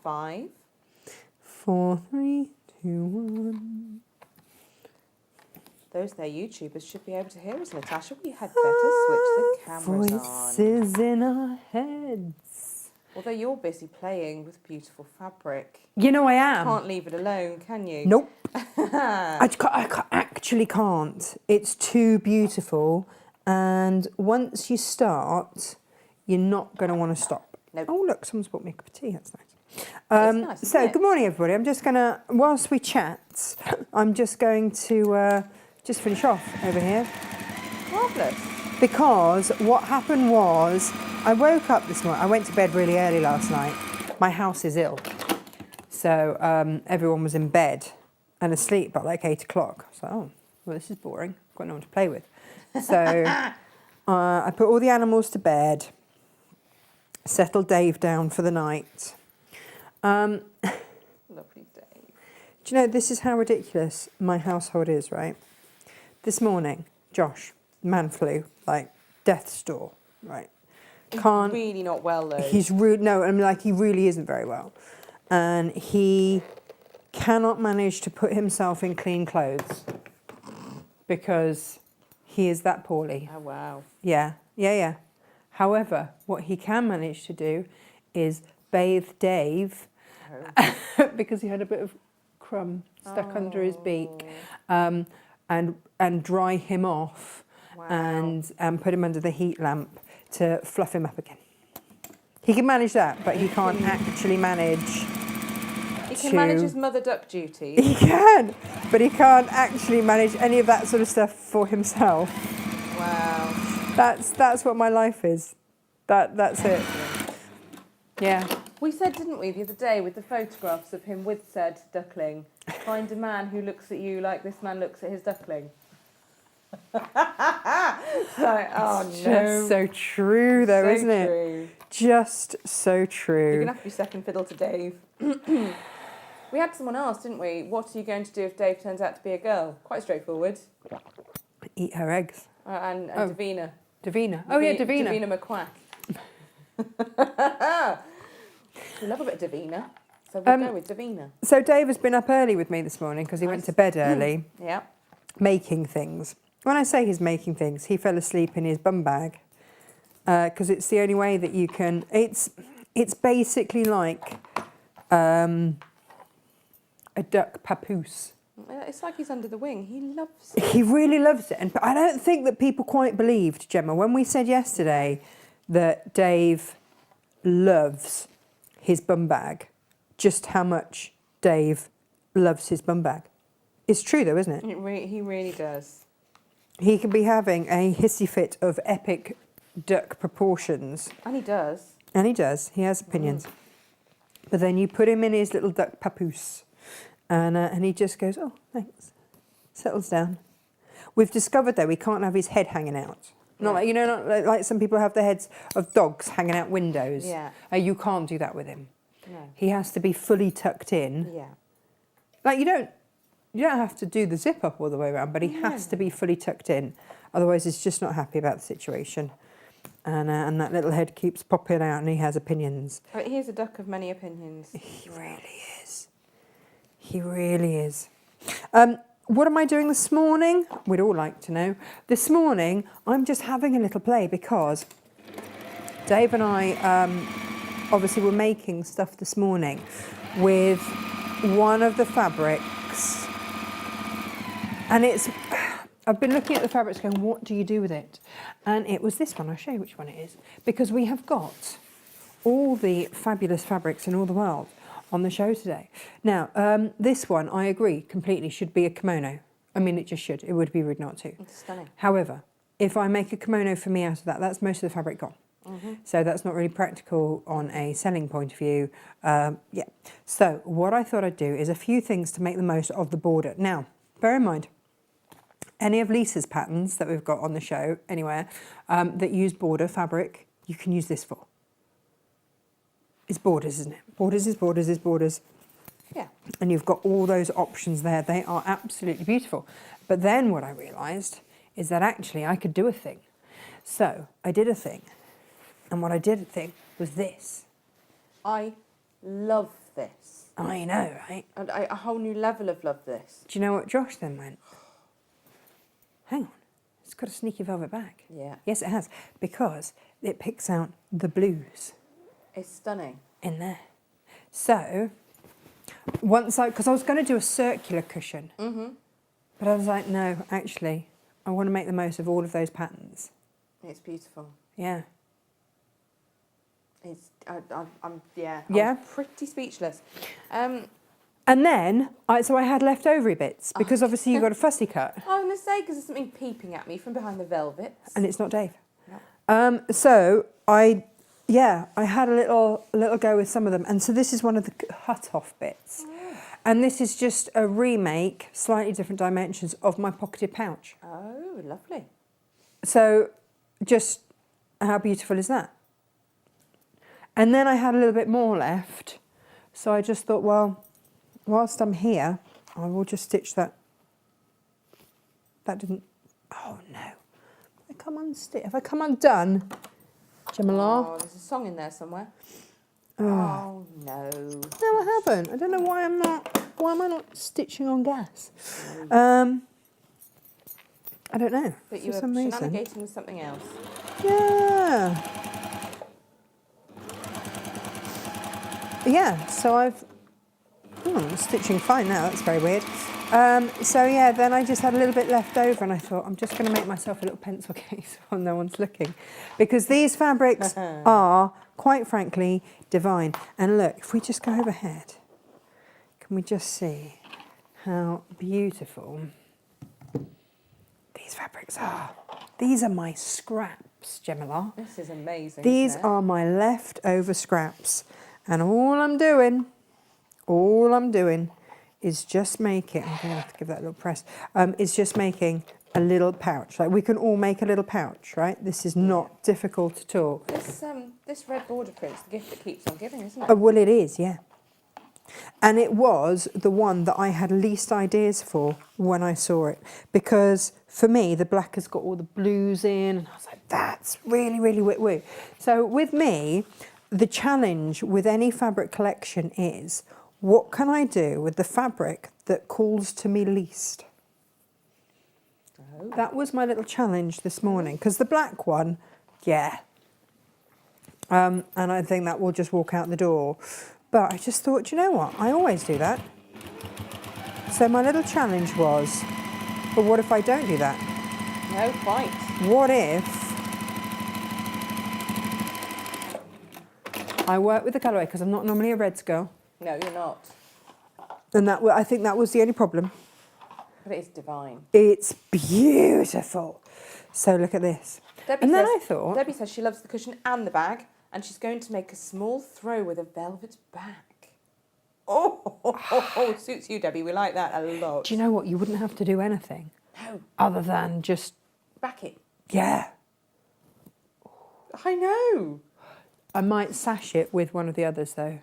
5, 4, 3, 2, 1. Those there YouTubers should be able to hear us, Natasha. We had better switch the cameras on. Voices in our heads. Although you're busy playing with beautiful fabric. You know I am. Can't leave it alone, can you? Nope. I actually can't. It's too beautiful. And once you start, you're not going to want to stop. Nope. Oh, look, someone's bought me a cup of tea. That's nice. It's nice, isn't it? Good morning, everybody. I'm just going to, whilst we chat, I'm just going to just finish off over here. Marvellous. Because what happened was, I woke up this morning, I went to bed really early last night. My house is ill. So everyone was in bed and asleep by like 8 o'clock. So, oh, well, this is boring. I've got no one to play with. So I put all the animals to bed, settled Dave down for the night. Lovely Dave. Do you know, this is how ridiculous my household is, right? This morning, Josh, man flu, like death's door, right? He's really not well though. He's rude. No, I mean, like, he really isn't very well. And he cannot manage to put himself in clean clothes because he is that poorly. Oh, wow. Yeah. However, what he can manage to do is bathe Dave because he had a bit of crumb stuck under his beak, and dry him off. Wow. and put him under the heat lamp to fluff him up again. He can manage that, but he can't actually manage. He can manage his mother duck duties. He can, but he can't actually manage any of that sort of stuff for himself. Wow. That's what my life is. That's it. Yeah. We said, didn't we, the other day with the photographs of him with said duckling, find a man who looks at you like this man looks at his duckling. Just so true, though, so isn't true. it? Just so true. You're going to have to be second fiddle to Dave. We had someone ask, didn't we? What are you going to do if Dave turns out to be a girl? Quite straightforward. Eat her eggs. And Davina. Davina. Oh, yeah, Davina. Davina McQuack. We love a bit of Davina. So we'll go with Davina. So Dave has been up early with me this morning because he went to bed early. Yeah. Making things. When I say he's making things, he fell asleep in his bum bag because it's the only way that you can. It's basically like a duck papoose. It's like he's under the wing. He loves it. He really loves it, and I don't think that people quite believed, Gemma, when we said yesterday that Dave loves his bum bag, just how much Dave loves his bum bag. It's true, though, isn't it? He really does. He can be having a hissy fit of epic duck proportions. And he does. And he does. He has opinions. But then you put him in his little duck papoose and he just goes, oh, thanks. Settles down. We've discovered, though, we can't have his head hanging out. Not like, not like some people have the heads of dogs hanging out windows. Yeah. You can't do that with him. No. He has to be fully tucked in. Yeah. Like, you don't have to do the zip up all the way around, but he has to be fully tucked in. Otherwise, he's just not happy about the situation. And that little head keeps popping out and he has opinions. He is a duck of many opinions. He really is. He really is. What am I doing this morning? We'd all like to know. This morning, I'm just having a little play because Dave and I obviously were making stuff this morning with one of the fabrics. And I've been looking at the fabrics going, what do you do with it? And it was this one. I'll show you which one it is. Because we have got all the fabulous fabrics in all the world on the show today. Now, this one, I agree completely, should be a kimono. I mean, it just should. It would be rude not to. It's stunning. However, if I make a kimono for me out of that, that's most of the fabric gone. So that's not really practical on a selling point of view. So what I thought I'd do is a few things to make the most of the border. Now, bear in mind, any of Lisa's patterns that we've got on the show, anywhere, that use border fabric, you can use this for. It's borders, isn't it? Borders is borders is borders. Yeah. And you've got all those options there. They are absolutely beautiful. But then what I realised is that actually I could do a thing. So I did a thing. And what I did a thing was this. I love this. I know, right? And a whole new level of love this. Do you know what Josh then went? Hang on, it's got a sneaky velvet bag. Yeah. Yes, it has, because it picks out the blues It's stunning. in there. So, because I was going to do a circular cushion, but I was like, no, actually, I want to make the most of all of those patterns. It's beautiful. Yeah. It's, Yeah? I'm pretty speechless. And then, so I had leftover bits, because obviously you got a fussy cut. I'm going to say, because there's something peeping at me from behind the velvets. And it's not Dave. No. So I had a little go with some of them. And so this is one of the cut-off bits. Oh. And this is just a remake, slightly different dimensions, of my pocketed pouch. Oh, lovely. So just how beautiful is that? And then I had a little bit more left. So I just thought, well, whilst I'm here, I will just stitch that. That didn't, oh no. Have I come undone, Gemma? Oh, there's a song in there somewhere. Oh. Oh, no. No, I haven't. I don't know why why am I not stitching on gas? I don't know. But you were for some reason. shenanigating with something else. Yeah. Yeah, so I'm stitching fine now, that's very weird. So yeah, then I just had a little bit left over and I thought, I'm just going to make myself a little pencil case while no one's looking. Because these fabrics are, quite frankly, divine. And look, if we just go overhead, can we just see how beautiful these fabrics are? These are my scraps, Gemma. This is amazing. These isn't it? are my leftover scraps. And all I'm doing is just making, I'm going to have to give that a little press, is just making a little pouch. Like we can all make a little pouch, right? This is not difficult at all. This red border print's the gift that keeps on giving, isn't it? Well, it is, yeah. And it was the one that I had least ideas for when I saw it. Because for me, the black has got all the blues in. And I was like, that's really, really woo. So with me, the challenge with any fabric collection is, what can I do with the fabric that calls to me least? Oh. That was my little challenge this morning, because the black one, yeah. And I think that will just walk out the door. But I just thought, do you know what? I always do that. So my little challenge was, but what if I don't do that? No, quite. What if I work with the colourway, because I'm not normally a reds girl. No, you're not. And I think that was the only problem. But it's divine. It's beautiful. So look at this. Debbie says she loves the cushion and the bag, and she's going to make a small throw with a velvet bag. Oh, suits you, Debbie. We like that a lot. Do you know what? You wouldn't have to do anything. No. Other than just... Back it. Yeah. I know. I might sash it with one of the others, though.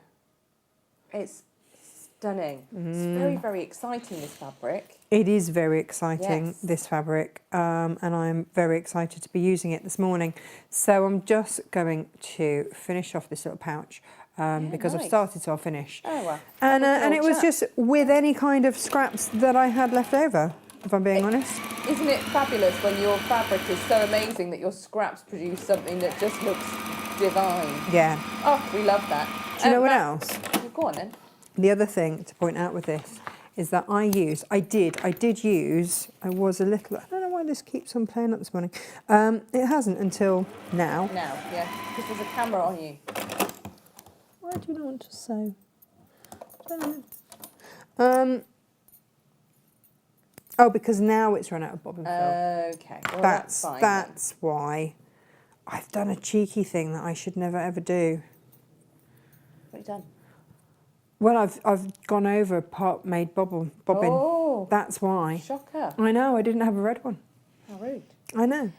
It's stunning. It's very, very exciting, this fabric. It is very exciting, Yes. this fabric, and I'm very excited to be using it this morning. So I'm just going to finish off this little pouch because I've nice. started, so I'll finish. Oh, well. And it was just with any kind of scraps that I had left over, if I'm being honest. Isn't it fabulous when your fabric is so amazing that your scraps produce something that just looks divine? Yeah. Oh, we love that. Do you know what Matt, else? Go on then. The other thing to point out with this is that I was a little, I don't know why this keeps on playing up this morning. It hasn't until now. Now, yeah, because there's a camera on you. Why do you not want to sew? Oh, because now it's run out of bobbin fill. Okay, well, that's fine. That's why I've done a cheeky thing that I should never ever do. What have you done? Well, I've gone over part made bobbin. Oh, That's why. shocker. I know, I didn't have a red one. How rude. I know.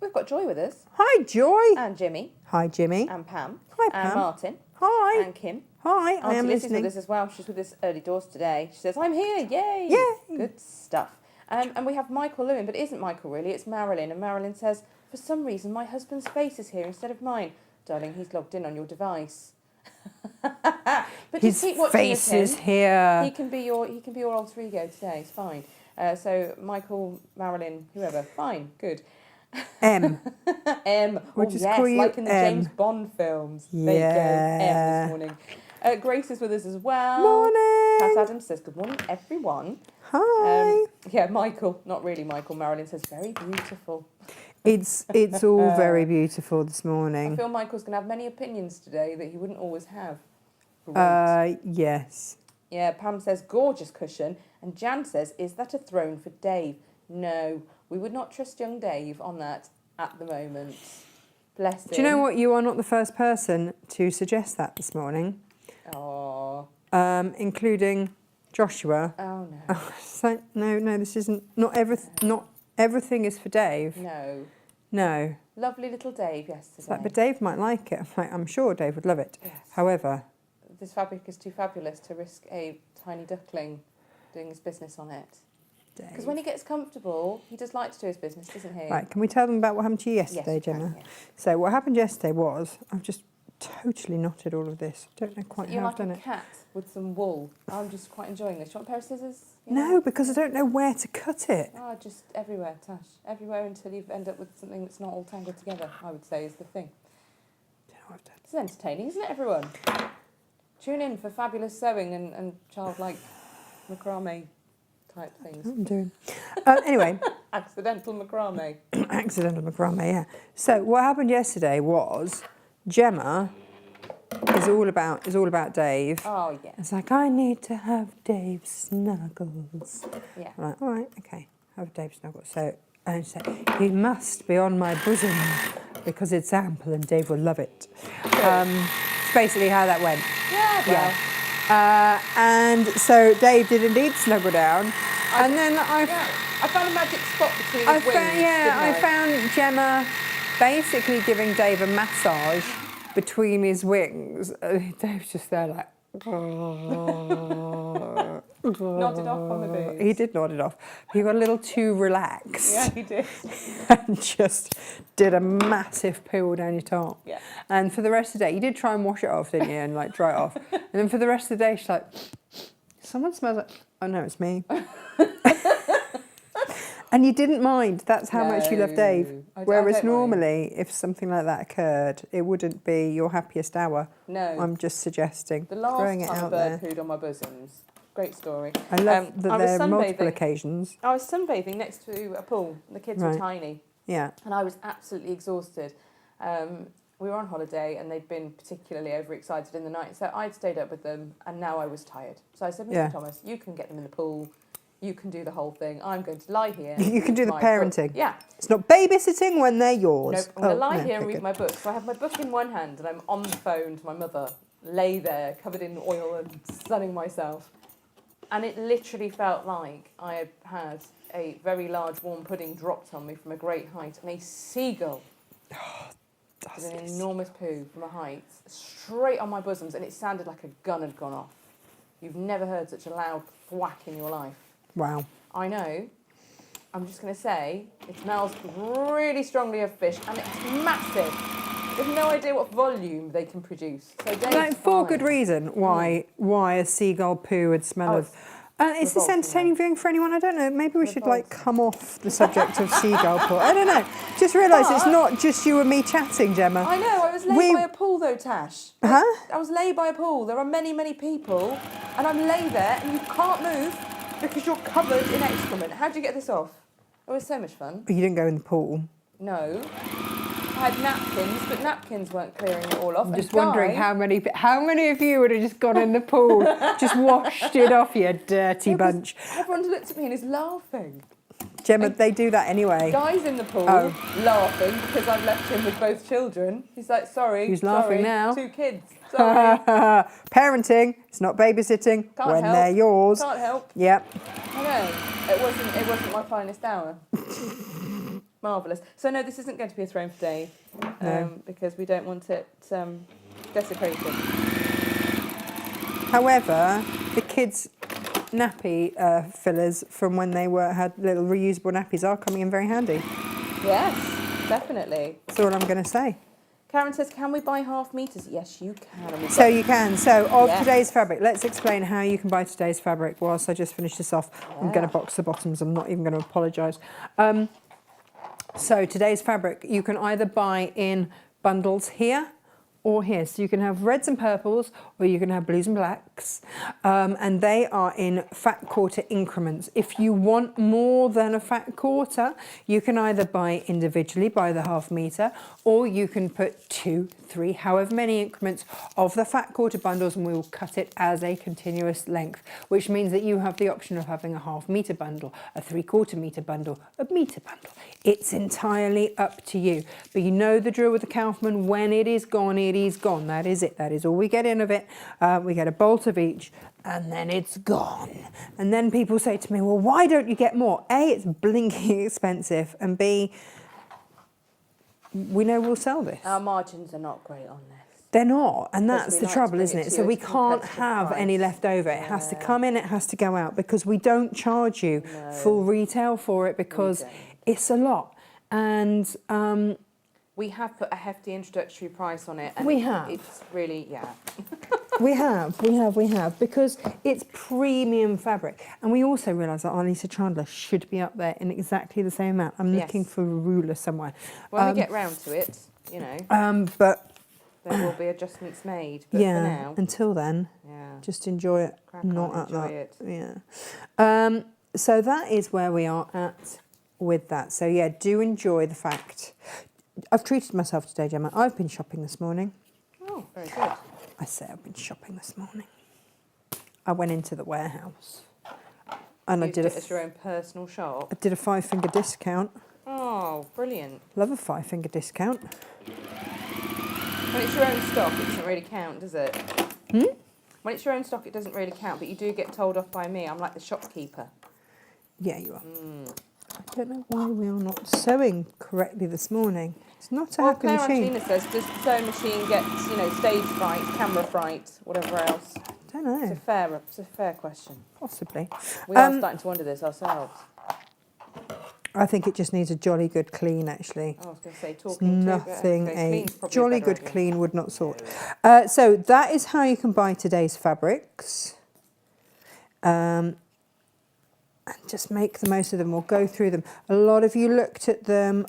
We've got Joy with us, Hi, Joy. and Jimmy, Hi, Jimmy. and Pam, Hi, and Pam. Martin, Hi. and Kim. Hi, I Auntie am Lizzie's listening. with us as well. She's with us early doors today. She says, I'm here, yay! Yay. Good stuff. And we have Michael Lewin, but it isn't Michael really, it's Marilyn. And Marilyn says, for some reason, my husband's face is here instead of mine. Darling, he's logged in on your device. But His just keep watching face him. is here. He can be your alter ego today. It's fine. So Michael, Marilyn, whoever, fine, good. M. M. We'll Oh just yes, call you like in the M. James Bond films. Yeah. There you go. M this morning. Grace is with us as well. Morning. Kat Adams says good morning, everyone. Hi. Yeah, Michael, not really Michael. Marilyn says very beautiful. It's all very beautiful this I morning. feel Michael's going to have many opinions today that he wouldn't always have. Great. Yes. Yeah, Pam says gorgeous cushion, and Jan says, is that a throne for Dave? No, we would not trust young Dave on that at the moment. Bless him. Do you know what? You are not the first person to suggest that this morning. Oh. Including Joshua. Oh no. So, no, this isn't. Not everything is for Dave. No. No. Lovely little Dave yesterday. It's like, but Dave might like it. I'm sure Dave would love it. Yes. However, this fabric is too fabulous to risk a tiny duckling doing his business on it. Because when he gets comfortable, he does like to do his business, doesn't he? Right, can we tell them about what happened to you yesterday, yes, Gemma? Can, yeah. So what happened yesterday was, I've just totally knotted all of this. Don't know quite You're how like I've done a it. cat with some wool. I'm just quite enjoying this. Do you want a pair of scissors? No, because I don't know where to cut it. Oh, just everywhere, Tash. Everywhere until you end up with something that's not all tangled together, I would say, is the thing. Don't know what I've done. It's entertaining, isn't it, everyone? Tune in for fabulous sewing and childlike macrame type things. What I'm doing. Anyway. Accidental macrame. Accidental macrame, yeah. So what happened yesterday was Gemma is all about Dave. Oh, yeah. It's like, I need to have Dave snuggles. Yeah. I'm like, all right, okay, have Dave snuggles. So, and she said, he must be on my bosom because it's ample and Dave will love it. It's basically how that went. Yeah, well. Yeah. And so Dave did indeed snuggle down. And then I found a magic spot between his wings. I found Gemma basically giving Dave a massage between his wings. Dave's just there like... Nodded off on the boobs. He did nod it off. He got a little too relaxed. Yeah, he did. And just did a massive poo down your top. Yeah. And for the rest of the day, you did try and wash it off, didn't you? And like dry it off. And then for the rest of the day, she's like, someone smells like... Oh no, it's me. And you didn't mind. That's how much you love Dave. Whereas normally, if something like that occurred, it wouldn't be your happiest hour. No. I'm just suggesting. The last throwing it time a out bird there. pooed on my bosoms. Great story. I love that there are multiple occasions. I was sunbathing next to a pool. The kids were tiny. Yeah. And I was absolutely exhausted. We were on holiday and they'd been particularly overexcited in the night. So I'd stayed up with them and now I was tired. So I said, Mr. Thomas, you can get them in the pool. You can do the whole thing. I'm going to lie here. You can do the parenting. Book. Yeah. It's not babysitting when they're yours. Nope. I'm going to lie here and read my book. So I have my book in one hand and I'm on the phone to my mother, lay there, covered in oil and sunning myself. And it literally felt like I had had a very large warm pudding dropped on me from a great height and a seagull with an enormous poo from a height straight on my bosoms, and it sounded like a gun had gone off. You've never heard such a loud thwack in your life. Wow. I know. I'm just going to say it smells really strongly of fish and it's massive. There's no idea what volume they can produce. So like, for good reason why a seagull poo would smell of... is this entertaining viewing for anyone? I don't know. Maybe we should like come off the subject of seagull poo. I don't know. Just realised it's not just you and me chatting, Gemma. I know. I was laid by a pool though, Tash. Huh? I was laid by a pool. There are many, many people, and I'm lay there, and you can't move because you're covered in excrement. How do you get this off? It was so much fun. You didn't go in the pool. No. I had napkins, but napkins weren't clearing it all off. I'm just wondering how many of you would have just gone in the pool, just washed it off, you dirty bunch. Everyone looked at me and is laughing. Gemma, they do that anyway. Guy's in the pool laughing because I've left him with both children. He's like, sorry. Who's laughing now? 2 kids. Sorry. Parenting, it's not babysitting they're yours. Can't help. Yep. I know. It wasn't my finest hour. Marvellous. So no, this isn't going to be a throne for Dave because we don't want it desecrated. However, the kids' nappy fillers from when they had little reusable nappies are coming in very handy. Yes, definitely. That's all I'm going to say. Karen says, can we buy half meters? Yes, you can. And we've So got- you can. So of Yes. today's fabric, let's explain how you can buy today's fabric whilst I just finish this off. I'm going Yeah. to box the bottoms. I'm not even going to apologise. So today's fabric, you can either buy in bundles here or here. So you can have reds and purples, or you can have blues and blacks. And they are in fat quarter increments. If you want more than a fat quarter, you can either buy individually by the half metre, or you can put 2, 3, however many increments of the fat quarter bundles, and we will cut it as a continuous length, which means that you have the option of having a half metre bundle, a 3/4 metre bundle, a metre bundle. It's entirely up to you. But you know the drill with the Kaufman, when it is gone, it is gone. That is it. That is all we get in of it. We get a bolt of each, and then it's gone. And then people say to me, well, why don't you get more? A, it's blinking expensive, and B, we know we'll sell this. Our margins are not great on this. They're not, and Because that's we the like to trouble, bring isn't it it? to So you we at a can't competitive have any price. left over. It has to Yeah. come in, it has to go out, because we don't charge you No. full retail for it, because don't. it's a lot. And We have put a hefty introductory price on it. And We have. It's really, yeah. we have, because it's premium fabric. And we also realise that our Lisa Chandler should be up there in exactly the same amount. I'm Yes. looking for a ruler somewhere. When we get round to it, you know, But there will be adjustments made. But yeah, for now, until then, yeah. just enjoy it. Crack Not on, at enjoy that. it. Yeah. So that is where we are at with that. So yeah, do enjoy the fact. I've treated myself today, Gemma. I've been shopping this morning. Oh, very good. I say I've been shopping this morning. I went into the warehouse and Used it as your own personal shop. I did a 5-finger discount. Oh, brilliant. Love a 5-finger discount. When it's your own stock, it doesn't really count, does it? When it's your own stock, it doesn't really count, but you do get told off by me. I'm like the shopkeeper. Yeah, you are. I don't know why we are not sewing correctly this morning. It's not a Well, happy Claire machine. Angelina says, does the sewing machine get, you know, stage fright, camera fright, whatever else? I don't know. It's a fair question. Possibly. We are starting to wonder this ourselves. I think it just needs a jolly good clean, actually. I was going to say, It's talking to nothing okay, a clean's probably jolly better good idea. clean would not sort. So that is how you can buy today's fabrics. And just make the most of them or go through them. A lot of you looked at them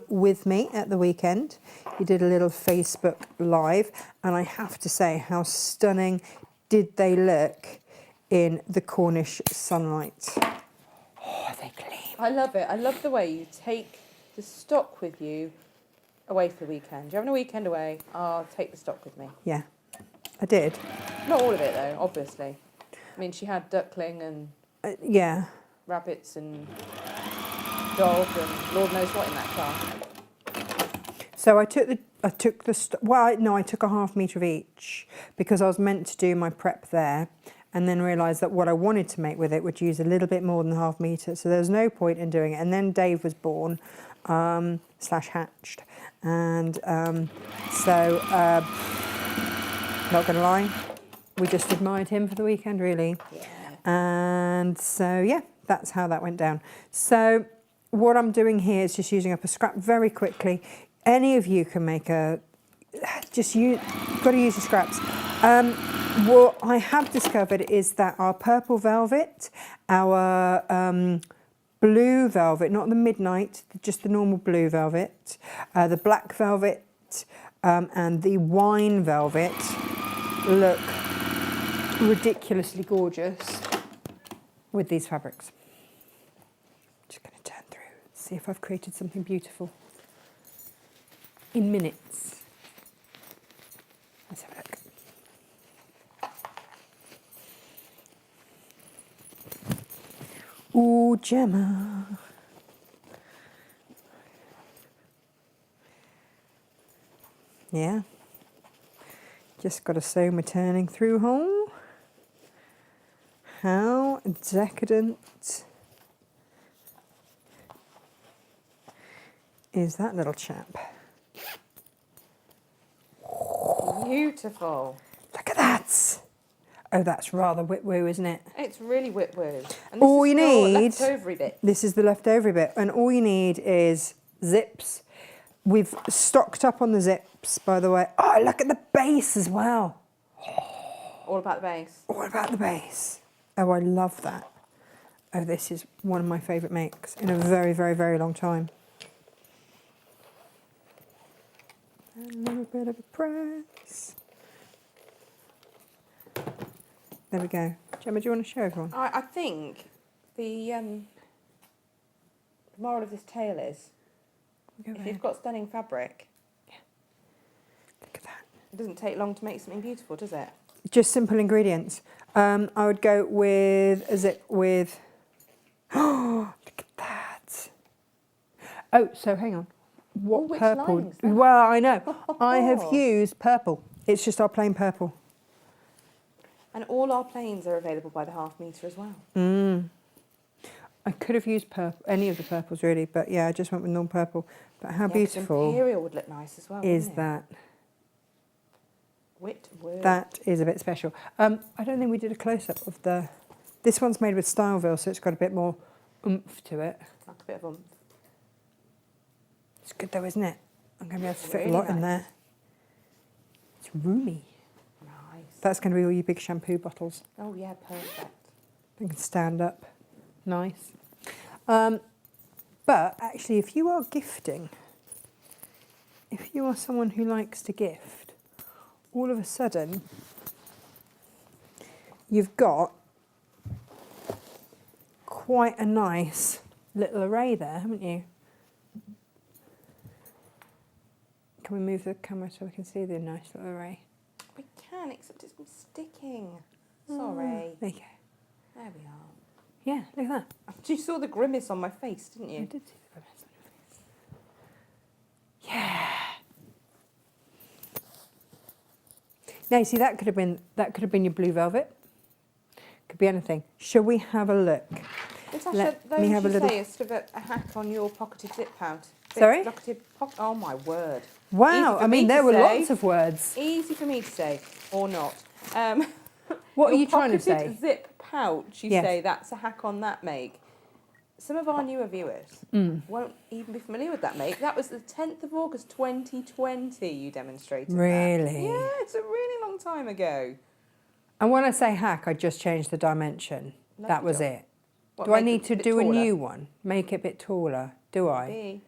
with me at the weekend. You did a little Facebook Live, and I have to say, how stunning did they look in the Cornish sunlight. Oh, are they clean? I love it. I love the way you take the stock with you away for the weekend. You're having a weekend away, I'll take the stock with me. Yeah, I did. Not all of it, though, obviously. I mean, she had duckling and Yeah. rabbits and dog and Lord knows what in that car. So I took I took a half metre of each, because I was meant to do my prep there, and then realised that what I wanted to make with it would use a little bit more than half metre, so there was no point in doing it. And then Dave was born, slash hatched, and not going to lie, we just admired him for the weekend, really. Yeah. And so, yeah, that's how that went down. So what I'm doing here is just using up a scrap very quickly. Any of you can make got to use your scraps. What I have discovered is that our purple velvet, our blue velvet, not the midnight, just the normal blue velvet, the black velvet, and the wine velvet look ridiculously gorgeous with these fabrics. Just going to turn through, see if I've created something beautiful in minutes. Let's have a look. Ooh, Gemma. Yeah. Just got to sew my turning through hole. How decadent is that little chap? Beautiful. Look at that. Oh, that's rather whip-woo, isn't it? It's really whip-woo. And All this you is your need- leftovery bit. This is the leftover bit, and all you need is zips, We've stocked up on the zips, by the way. Oh, look at the base as well. All about the base. All about the base. Oh, I love that. Oh, this is one of my favourite makes in a very, very, very long time. A little bit of a press. There we go. Gemma, do you want to show everyone? I think the moral of this tale is, if you've got stunning fabric, Look at that. it doesn't take long to make something beautiful, does it? Just simple ingredients. I would go with a zip with... Oh, look at that. Oh, so hang on. What Which purple? lining is that? Well, I know. I have used purple. It's just our plain purple. And all our planes are available by the ½ metre as well. I could have used any of the purples really, but yeah, I just went with non-purple. But how beautiful Imperial would look nice as well. is wouldn't it? that? Wit word. That is a bit special. I don't think we did a close-up of the... This one's made with Styleville, so it's got a bit more oomph to it. Like a bit of oomph. It's good though, isn't it? I'm going to be able to fit Really a lot in nice. there. It's roomy. Nice. That's going to be all your big shampoo bottles. Oh yeah, perfect. They can stand up. Nice. But actually, if you are gifting, if you are someone who likes to gift, all of a sudden, you've got quite a nice little array there, haven't you? Can we move the camera so we can see the nice little array? We can, except it's been sticking. Sorry. There you go. There we are. Yeah, look at that. You saw the grimace on my face, didn't I you? did see the grimace on your face. Yeah. Now you see that could have been your blue velvet. Could be anything. Shall we have a look? Natasha, Let those me have a you little- say is sort of a hack on your pocketed zip pouch. Sorry? Oh my word. Wow, Easy for I me mean to there were say. lots of words. Easy for me to say, or not. What are Your you trying to pocketed say? zip pouch, you Yes. say that's a hack on that make. Some of our newer viewers won't even be familiar with that make. That was the 10th of August 2020 you demonstrated that. Really? Yeah, it's a really long time ago. And when I say hack, I just changed the dimension. Lovely That was job. it. What, Do I make need it to bit do a taller? new one? Make it a bit taller? Do I? Maybe.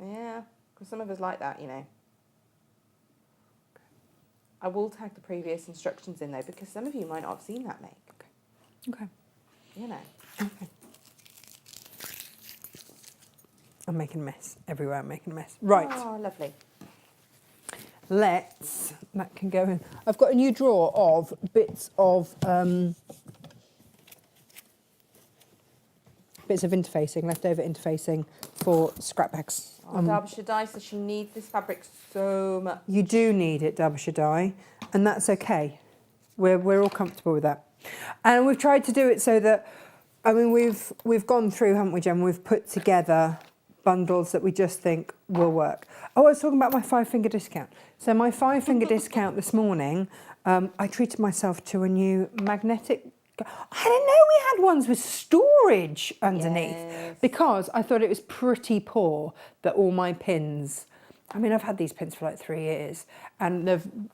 Yeah, because some of us like that, you know. I will tag the previous instructions in though, because some of you might not have seen that make. Okay. You know. Okay. I'm making a mess. Everywhere I'm making a mess. Right. Oh, lovely. That can go in. I've got a new drawer of bits of interfacing, leftover interfacing for scrap bags. Oh, Derbyshire Dye says she needs this fabric so much. You do need it, Derbyshire Dye, and that's okay. We're all comfortable with that. And we've tried to do it so that, I mean, we've gone through, haven't we, Jem? We've put together bundles that we just think will work. Oh, I was talking about my 5-finger discount. So my 5-finger discount this morning, I treated myself to a new magnetic. I didn't know we had ones with storage underneath, Yes. because I thought it was pretty poor that all my pins, I mean, I've had these pins for like 3 years, and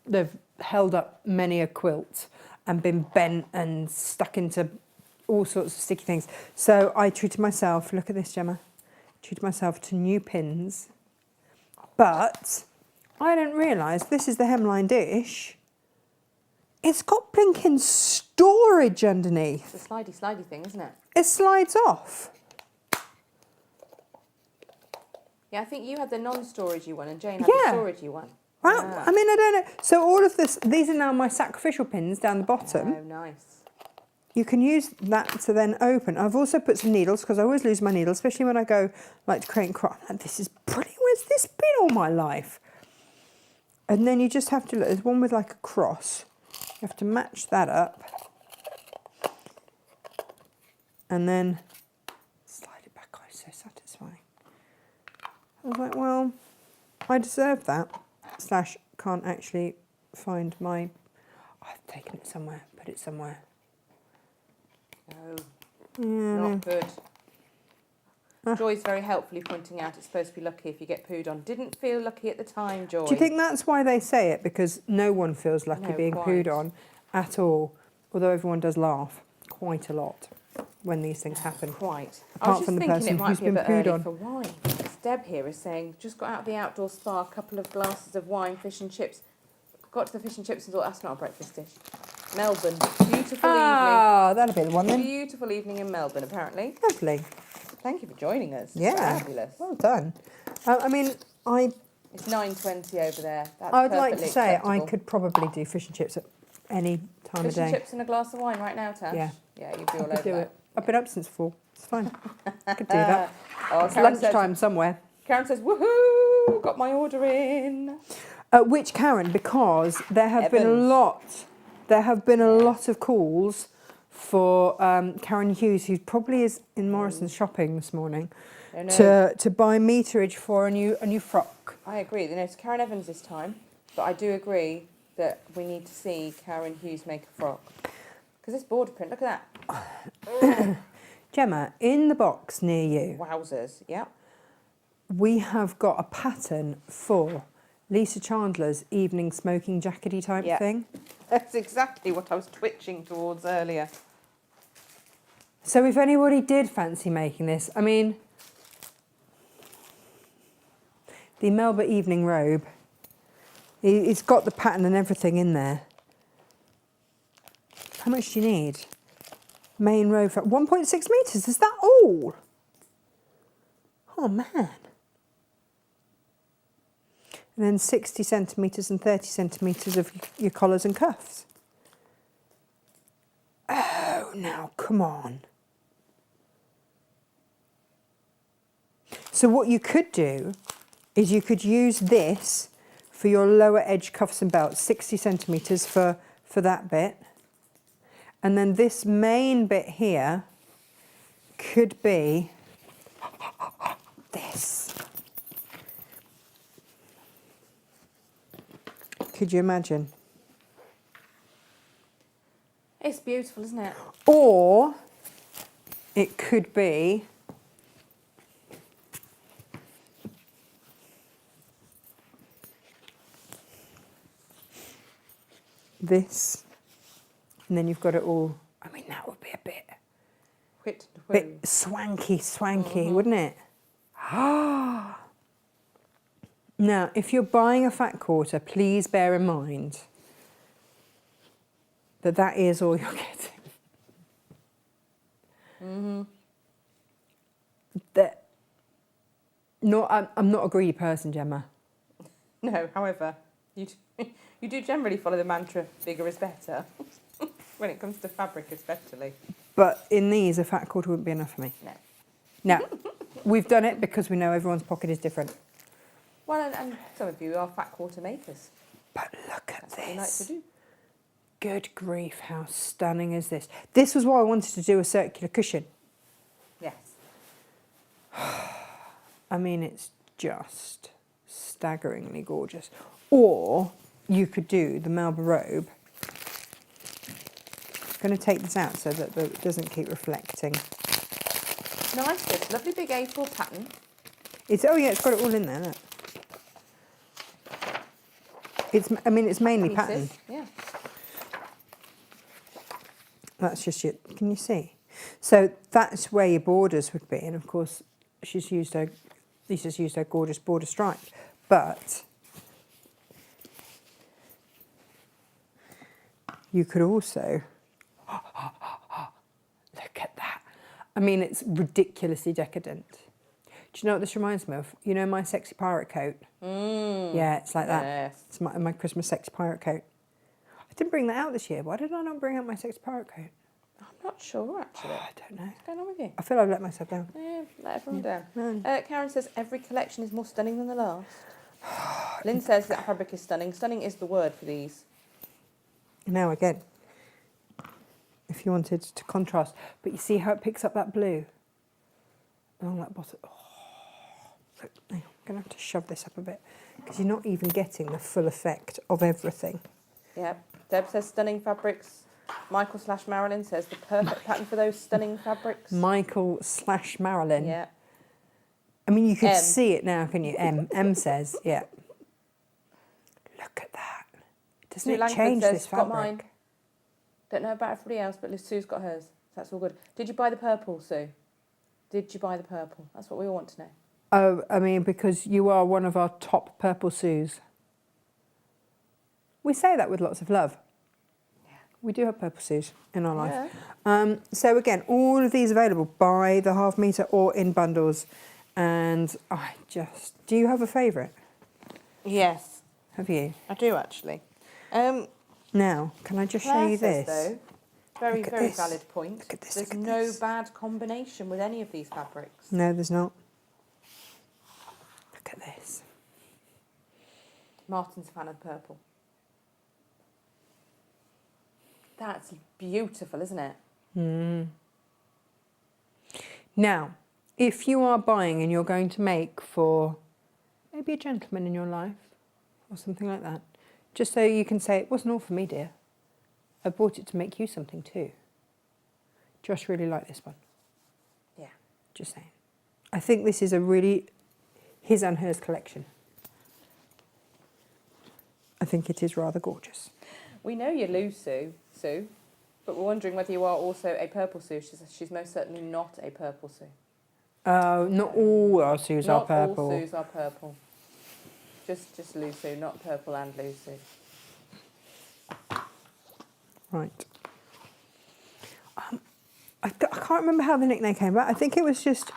they've held up many a quilt and been bent and stuck into all sorts of sticky things. So I treated myself, look at this, Gemma, treated myself to new pins, but I didn't realise this is the hemline dish. It's got blinking storage underneath. It's a slidey thing, isn't it? It slides off. Yeah, I think you had the non-storagey one and Jane had Yeah. the storagey one. Wow. Yeah. I mean, I don't know. So all of this, these are now my sacrificial pins down the bottom. Oh, nice. You can use that to then open. I've also put some needles, because I always lose my needles, especially when I go like to create and crop. And this is brilliant. Where's this been all my life? And then you just have to look. There's one with like a cross. You have to match that up. And then slide it back. Oh, it's so satisfying. I was like, well, I deserve that. / can't actually find my... I've taken it somewhere, put it somewhere. Oh, Yeah, not good. Joy's very helpfully pointing out it's supposed to be lucky if you get pooed on. Didn't feel lucky at the time, Joy. Do you think that's why they say it? Because no one feels lucky No, being quite. pooed on at all. Although everyone does laugh quite a lot when these things happen. Quite. Apart I was just from the thinking person it might who's be a been bit pooed early on. for wine. Because Deb here is saying, just got out of the outdoor spa, a couple of glasses of wine, fish and chips. Got to the fish and chips and thought, that's not a breakfast dish. Melbourne. Beautiful Ah, that'll be the one evening. then. Beautiful evening in Melbourne, apparently. Lovely. Thank you for joining us. Yeah. Fabulous. Well done. I mean, It's 9:20 over there. That's I would like to perfectly say I acceptable. could probably do fish and chips at any time Fish of day. and chips and a glass of wine right now, Tash? Yeah. Yeah, you'd be all I could over do that. it. I've been up since 4. It's fine. I could do that. Oh, It's lunchtime somewhere. Karen says, woohoo, got my order in. Which Karen? Because there have been a Evans. lot. There have been a lot of calls for Karen Hughes, who probably is in Morrison's shopping this morning, Oh, no. to buy meterage for a new frock. I agree. You know, it's Karen Evans this time, but I do agree that we need to see Karen Hughes make a frock. Because this border print, look at that. Gemma, in the box near you, Wowzers, yeah. we have got a pattern for Lisa Chandler's evening smoking jackety type Yeah. thing. That's exactly what I was twitching towards earlier. So if anybody did fancy making this, I mean, the Melba evening robe, it's got the pattern and everything in there. How much do you need? Main robe for 1.6 metres, is that all? Oh man. And then 60 centimetres and 30 centimetres of your collars and cuffs. Oh, now come on. So what you could do is you could use this for your lower edge cuffs and belts, 60 centimetres for that bit. And then this main bit here could be this. Could you imagine? It's beautiful, isn't it? Or it could be this, and then you've got it all. I mean, that would be a bit swanky, wouldn't it? Now, if you're buying a fat quarter, please bear in mind that that is all you're getting. That, I'm not a greedy person, Gemma. No, however, you do generally follow the mantra, bigger is better, when it comes to fabric especially. But in these, a fat quarter wouldn't be enough for me. No. No, we've done it because we know everyone's pocket is different. Well, and some of you are fat quarter makers. But look at That's what we like to this. do. Good grief, how stunning is this? This was why I wanted to do a circular cushion. Yes. I mean, it's just staggeringly gorgeous. Or you could do the Melba robe. I'm going to take this out so that it doesn't keep reflecting. Nice, this lovely big A4 pattern. Oh yeah, it's got it all in there, look. It's mainly pattern. Pieces, yeah. That's just it. Can you see? So that's where your borders would be, and of course, Lisa's used her gorgeous border stripe, but you could also look at that. I mean, it's ridiculously decadent. Do you know what this reminds me of? You know my sexy pirate coat? Yeah, it's like that. Yes. It's my Christmas sexy pirate coat. I didn't bring that out this year. Why did I not bring out my sexy pirate coat? I'm not sure, actually. I don't know. What's going on with you? I feel I've let myself down. Yeah, let everyone down. No. Karen says, every collection is more stunning than the last. Lynn says that fabric is stunning. Stunning is the word for these. Now again, if you wanted to contrast, but you see how it picks up that blue along that bottom. Oh. Look, I'm going to have to shove this up a bit because you're not even getting the full effect of everything. Yep. Deb says stunning fabrics. Michael/Marilyn says the perfect pattern for those stunning fabrics. Michael/Marilyn. Yeah. I mean, you could M. see it now, can you? M says, yeah. Look at that. Doesn't Sue it Langford change says, this got fabric? mine. Don't know about everybody else, but Sue's got hers. That's all good. Did you buy the purple, Sue? Did you buy the purple? That's what we all want to know. Oh, I mean, because you are one of our top purple Sues. We say that with lots of love. Yeah. We do have purple Sues in our life. Yeah. So again, all of these available by the half metre or in bundles. And do you have a favourite? Yes, Have you? I do actually. Now, can I just show Claire you says, this? though, very, Look at very this. valid point. Look at this, There's look at no this. bad combination with any of these fabrics. No, there's not. Look at this. Martin's a fan of purple. That's beautiful, isn't it? Now, if you are buying and you're going to make for maybe a gentleman in your life or something like that, just so you can say, it wasn't all for me, dear. I bought it to make you something too. Josh really liked this one. Yeah. Just saying. I think this is a really his and hers collection. I think it is rather gorgeous. We know you're Lou, Sue, but we're wondering whether you are also a purple Sue. She's most certainly not a purple Sue. Not all our Sues are purple. Not all Sues are purple. Just Lou Sue, not purple and Lou Sue. Right. I can't remember how the nickname came about. I think it was just,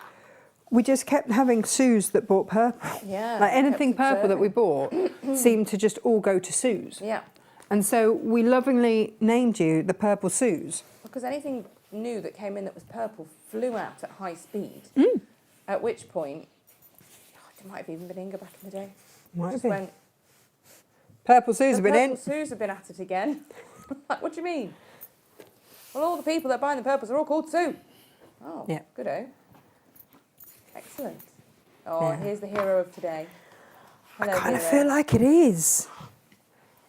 we just kept having Sues that bought purple. Yeah. Like anything kept purple that we bought seemed to just all go to Sues. Yeah. And so we lovingly named you the Purple Sues. Because anything new that came in that was purple flew out at high speed. At which point, it might have even been Inga back in the day. Might have Just been. went, Purple Sues have the been in. purple Sues have been at it again. Like, what do you mean? Well, all the people that are buying the purples are all called Sue. Oh, Yeah. good-o. Excellent. Oh, Yeah. here's the hero of today. Hello, I kind of hero. feel like it is.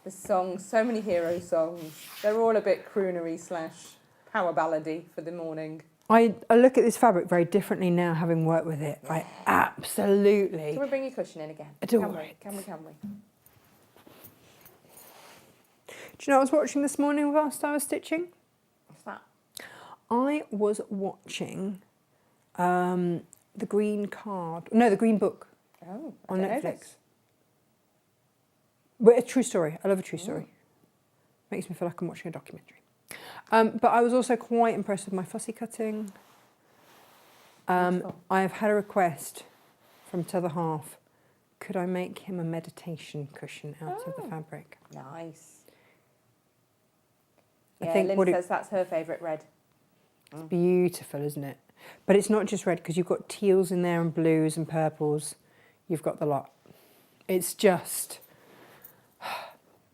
The songs, so many hero songs. They're all a bit croonery / power ballady for the morning. I look at this fabric very differently now, having worked with it. I absolutely Can we bring your cushion in again? adore Can we? it. Can we? Do you know what I was watching this morning whilst I was stitching? What's that? I was watching the Green Book Oh, I on don't know Netflix. this. But a true story. I love a true story. Makes me feel like I'm watching a documentary. But I was also quite impressed with my fussy cutting. Wonderful. I have had a request from T'other Half. Could I make him a meditation cushion out of the fabric? Nice. I Yeah, think Lynn what it- says that's her favourite red. It's beautiful, isn't it? But it's not just red, because you've got teals in there and blues and purples. You've got the lot. It's just...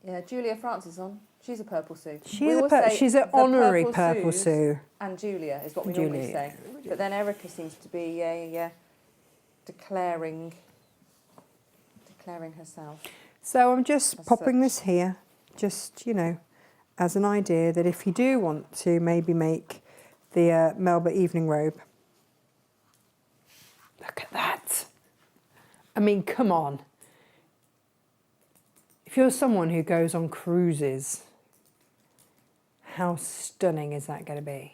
Yeah, Julia Francis on. She's a purple Sue. We She's always say she's an the honourary purple Sues Sue. And Julia is what we normally Julia, say. But then Erica seems to be declaring herself. So I'm just As popping such. this here, just, as an idea that if you do want to maybe make the Melba evening robe. Look at that. I mean, come on. If you're someone who goes on cruises, how stunning is that going to be?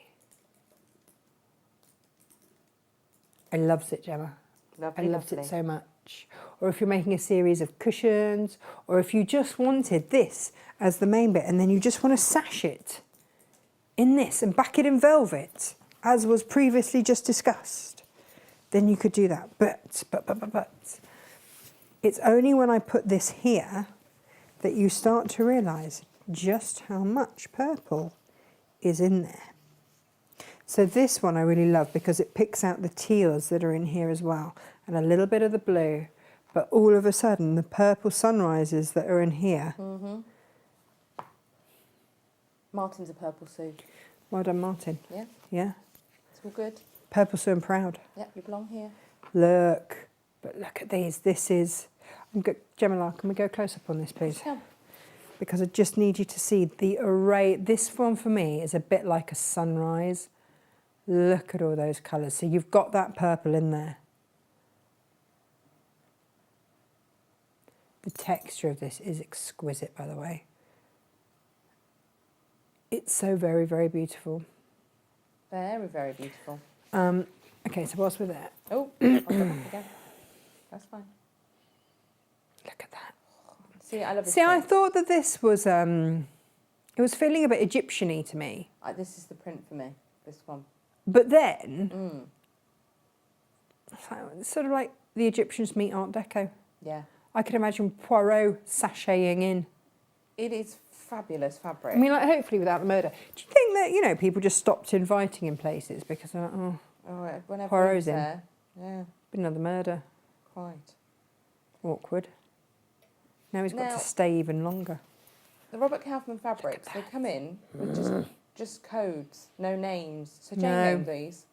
I loves it, Gemma. Lovely, I loved lovely. it so much. Or if you're making a series of cushions, or if you just wanted this as the main bit and then you just want to sash it in this and back it in velvet, as was previously just discussed, then you could do that. But, it's only when I put this here that you start to realise just how much purple is in there. So this one I really love because it picks out the teals that are in here as well, and a little bit of the blue, but all of a sudden the purple sunrises that are in here. Martin's a purple Sue. Well done, Martin. Yeah, Yeah. it's all good. Purple so and proud. Yep, you belong here. Look. But look at these. This is... Gemma, can we go close up on this, please? Yeah. Because I just need you to see the array. This one for me is a bit like a sunrise. Look at all those colours. So you've got that purple in there. The texture of this is exquisite, by the way. It's so very, very beautiful. Very, very beautiful. Okay, so whilst we're there, Oh, I'll go back again. That's fine. look at that. See, I love this. See, I print. thought that this was, it was feeling a bit Egyptian-y to me. This is the print for me, this one. But then, it's sort of like the Egyptians meet Art Deco. Yeah. I could imagine Poirot sashaying in. It is fabulous fabric. I mean, like, hopefully without the murder. Do you think that, you know, people just stopped inviting in places because they're like, oh, Whenever Poirot's he's in. there. Yeah, been another murder. quite. Awkward. Now he's got Now- to stay even longer. The Robert Kaufman Fabrics, they come in with just codes, no names. So Jane No. named these.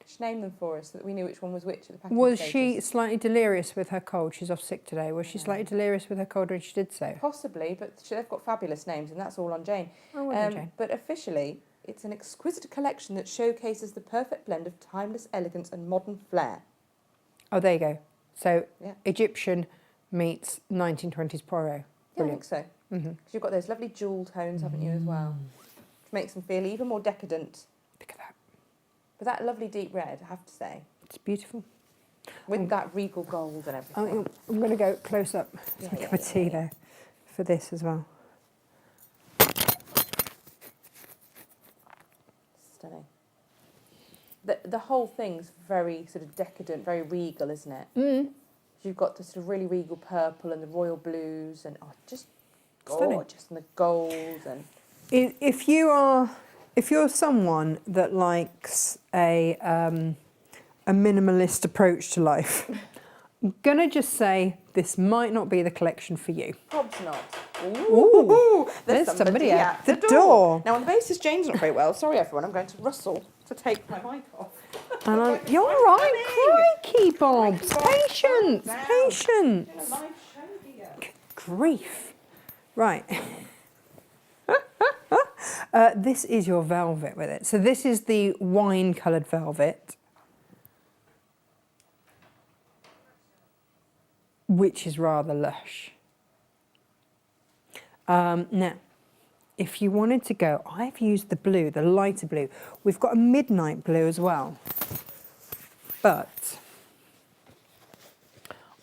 She named them for us so that we knew which one was which at the packing Was stages. she slightly delirious with her cold? She's off sick today. Was she slightly delirious with her cold when she did so? Possibly, but they've got fabulous names and that's all on Jane. Oh, well done, Jane. But officially, it's an exquisite collection that showcases the perfect blend of timeless elegance and modern flair. Oh, there you go. So Yeah. Egyptian meets 1920s Poirot. Yeah, I Brilliant. think so. Because you've got those lovely jewel tones, haven't you, as well? Which makes them feel even more decadent. Look at that. But that lovely deep red, I have to say, It's beautiful. with that regal gold and everything. I'm going to go close up. Yeah, Some yeah, cup of yeah, tea yeah. there for this as well. Stunning. The whole thing's very sort of decadent, very regal, isn't it? You've got the sort of really regal purple and the royal blues and just Stunning. gorgeous, and the gold and If you're someone that likes a minimalist approach to life, I'm gonna just say this might not be the collection for you. Bob's not. Ooh, there's somebody at the door. Now on the basis Jane's not very well, sorry everyone, I'm going to rustle to take my mic off. And you're all right, crikey, Bobs. Patience, Down. patience. Doing a live show here. Grief. Right. This is your velvet with it. So this is the wine-coloured velvet, which is rather lush. Now, if you wanted to go, I've used the blue, the lighter blue. We've got a midnight blue as well. But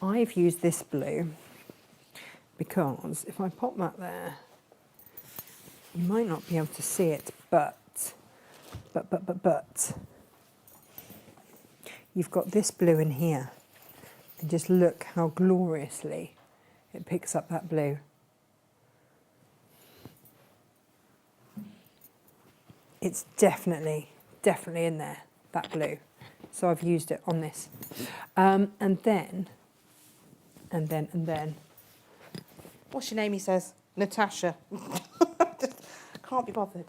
I've used this blue because if I pop that there, you might not be able to see it, but you've got this blue in here. And just look how gloriously it picks up that blue. It's definitely in there, that blue. So I've used it on this. And then. What's your name, he says? Natasha. Can't be bothered.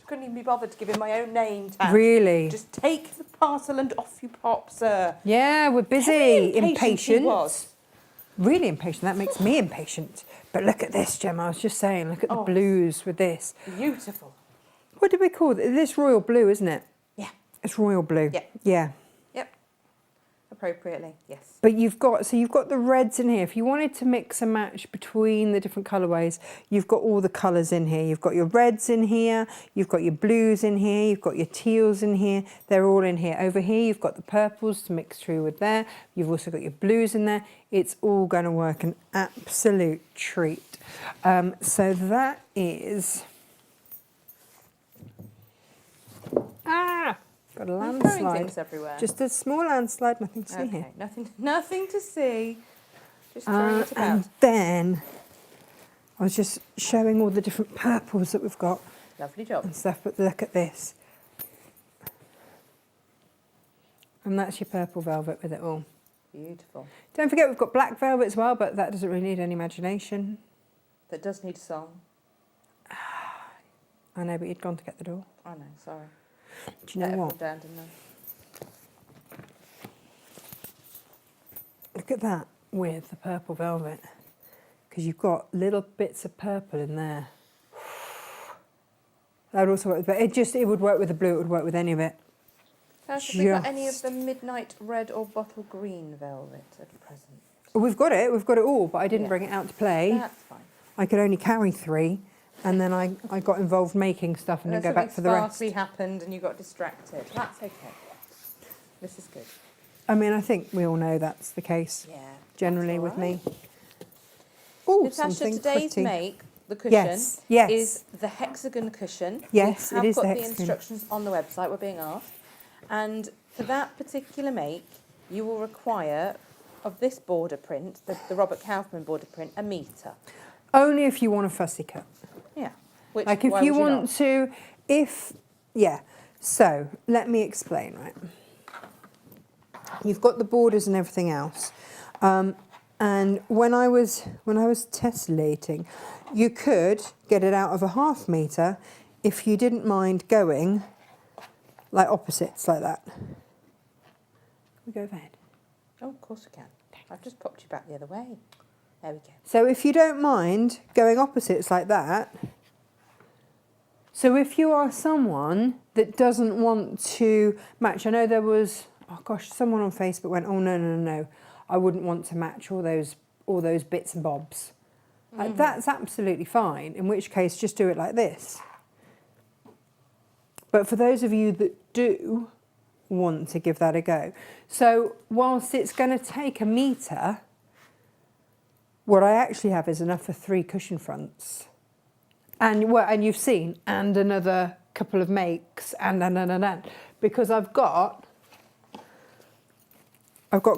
Couldn't even be bothered to give him my own name tag. Really? Just take the parcel and off you pop, sir. Yeah, we're busy. Very impatient he Impatient. was. Really impatient. That makes me impatient. But look at this, Gemma. I was just saying, look at the Oh. blues with this. Beautiful. What did we call it? This royal blue, isn't it? Yeah. It's royal blue. Yeah. Yeah. Yep. Appropriately, yes. But you've got the reds in here. If you wanted to mix and match between the different colourways, you've got all the colours in here. You've got your reds in here, you've got your blues in here, you've got your teals in here. They're all in here. Over here, you've got the purples to mix through with there. You've also got your blues in there. It's all going to work an absolute treat. So that is... Got a Throwing landslide. things everywhere. Just a small landslide, nothing to see okay. here. Nothing to see. Just throwing it about. And then I was just showing all the different purples that we've got Lovely job. and stuff, but look at this. And that's your purple velvet with it all. Beautiful. Don't forget we've got black velvet as well, but that doesn't really need any imagination. That does need a song. I know, but you'd gone to get the door. I know, sorry. Do you know Let what? everyone down, didn't I? Look at that with the purple velvet. Because you've got little bits of purple in there. That would also work, but it would work with the blue, it would work with any of it. Have we got any of the midnight red or bottle green velvet at present? We've got it all, but I didn't bring it out to play. That's fine. I could only carry 3, and then I got involved making stuff and then go back for the rest. Something happened and you got distracted. That's okay. This is good. I mean, I think we all know that's the case, generally with me. Oh, Natasha, today's pretty. make, the cushion, Yes. is the Hexagon cushion. Yes, we have it is got the the Hexagon. instructions on the website, we're being asked. And for that particular make, you will require, of this border print, the Robert Kaufman border print, 1 metre. Only if you want a fussy cut. Yeah. Which, Like if why you would want not? to, So let me explain, right? You've got the borders and everything else. And when I was tessellating, you could get it out of a 1/2 metre if you didn't mind going like opposites like that. We go ahead. Oh, of course we can. I've just popped you back the other way. There we go. So if you don't mind going opposites like that, so if you are someone that doesn't want to match, I know there was, oh gosh, someone on Facebook went, oh no, I wouldn't want to match all those bits and bobs. That's absolutely fine, in which case just do it like this. But for those of you that do want to give that a go, so whilst it's going to take 1 metre, what I actually have is enough for 3 cushion fronts. And you've seen, and another couple of makes, and, because I've got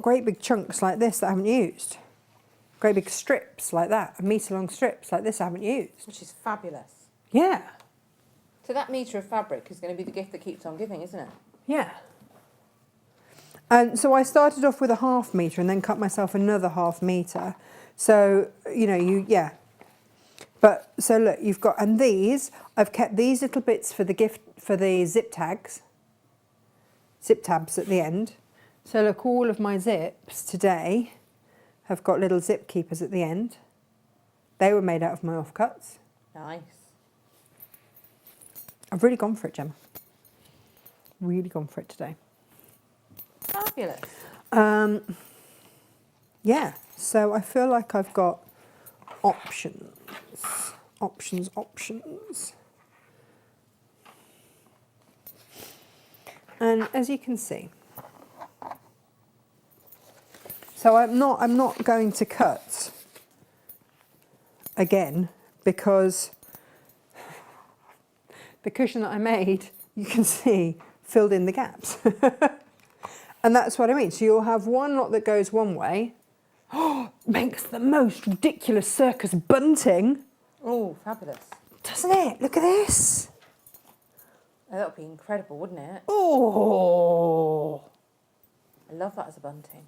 great big chunks like this that I haven't used. Great big strips like that, 1 metre long strips like this I haven't used. Which is fabulous. Yeah. So that metre of fabric is going to be the gift that keeps on giving, isn't it? Yeah. And so I started off with a 1/2 metre and then cut myself another 1/2 metre. So, But, so look, you've got, and these, I've kept these little bits for the gift, for the zip tabs at the end. So look, all of my zips today have got little zip keepers at the end. They were made out of my offcuts. Nice. I've really gone for it, Gemma. Really gone for it today. Fabulous. Yeah, so I feel like I've got options. And as you can see, so I'm not going to cut again because the cushion that I made, you can see, filled in the gaps. And that's what I mean. So you'll have one lot that goes one way. Oh, makes the most ridiculous circus bunting. Oh, fabulous. Doesn't it? Look at this. Oh, that would be incredible, wouldn't it? Oh, I love that as a bunting.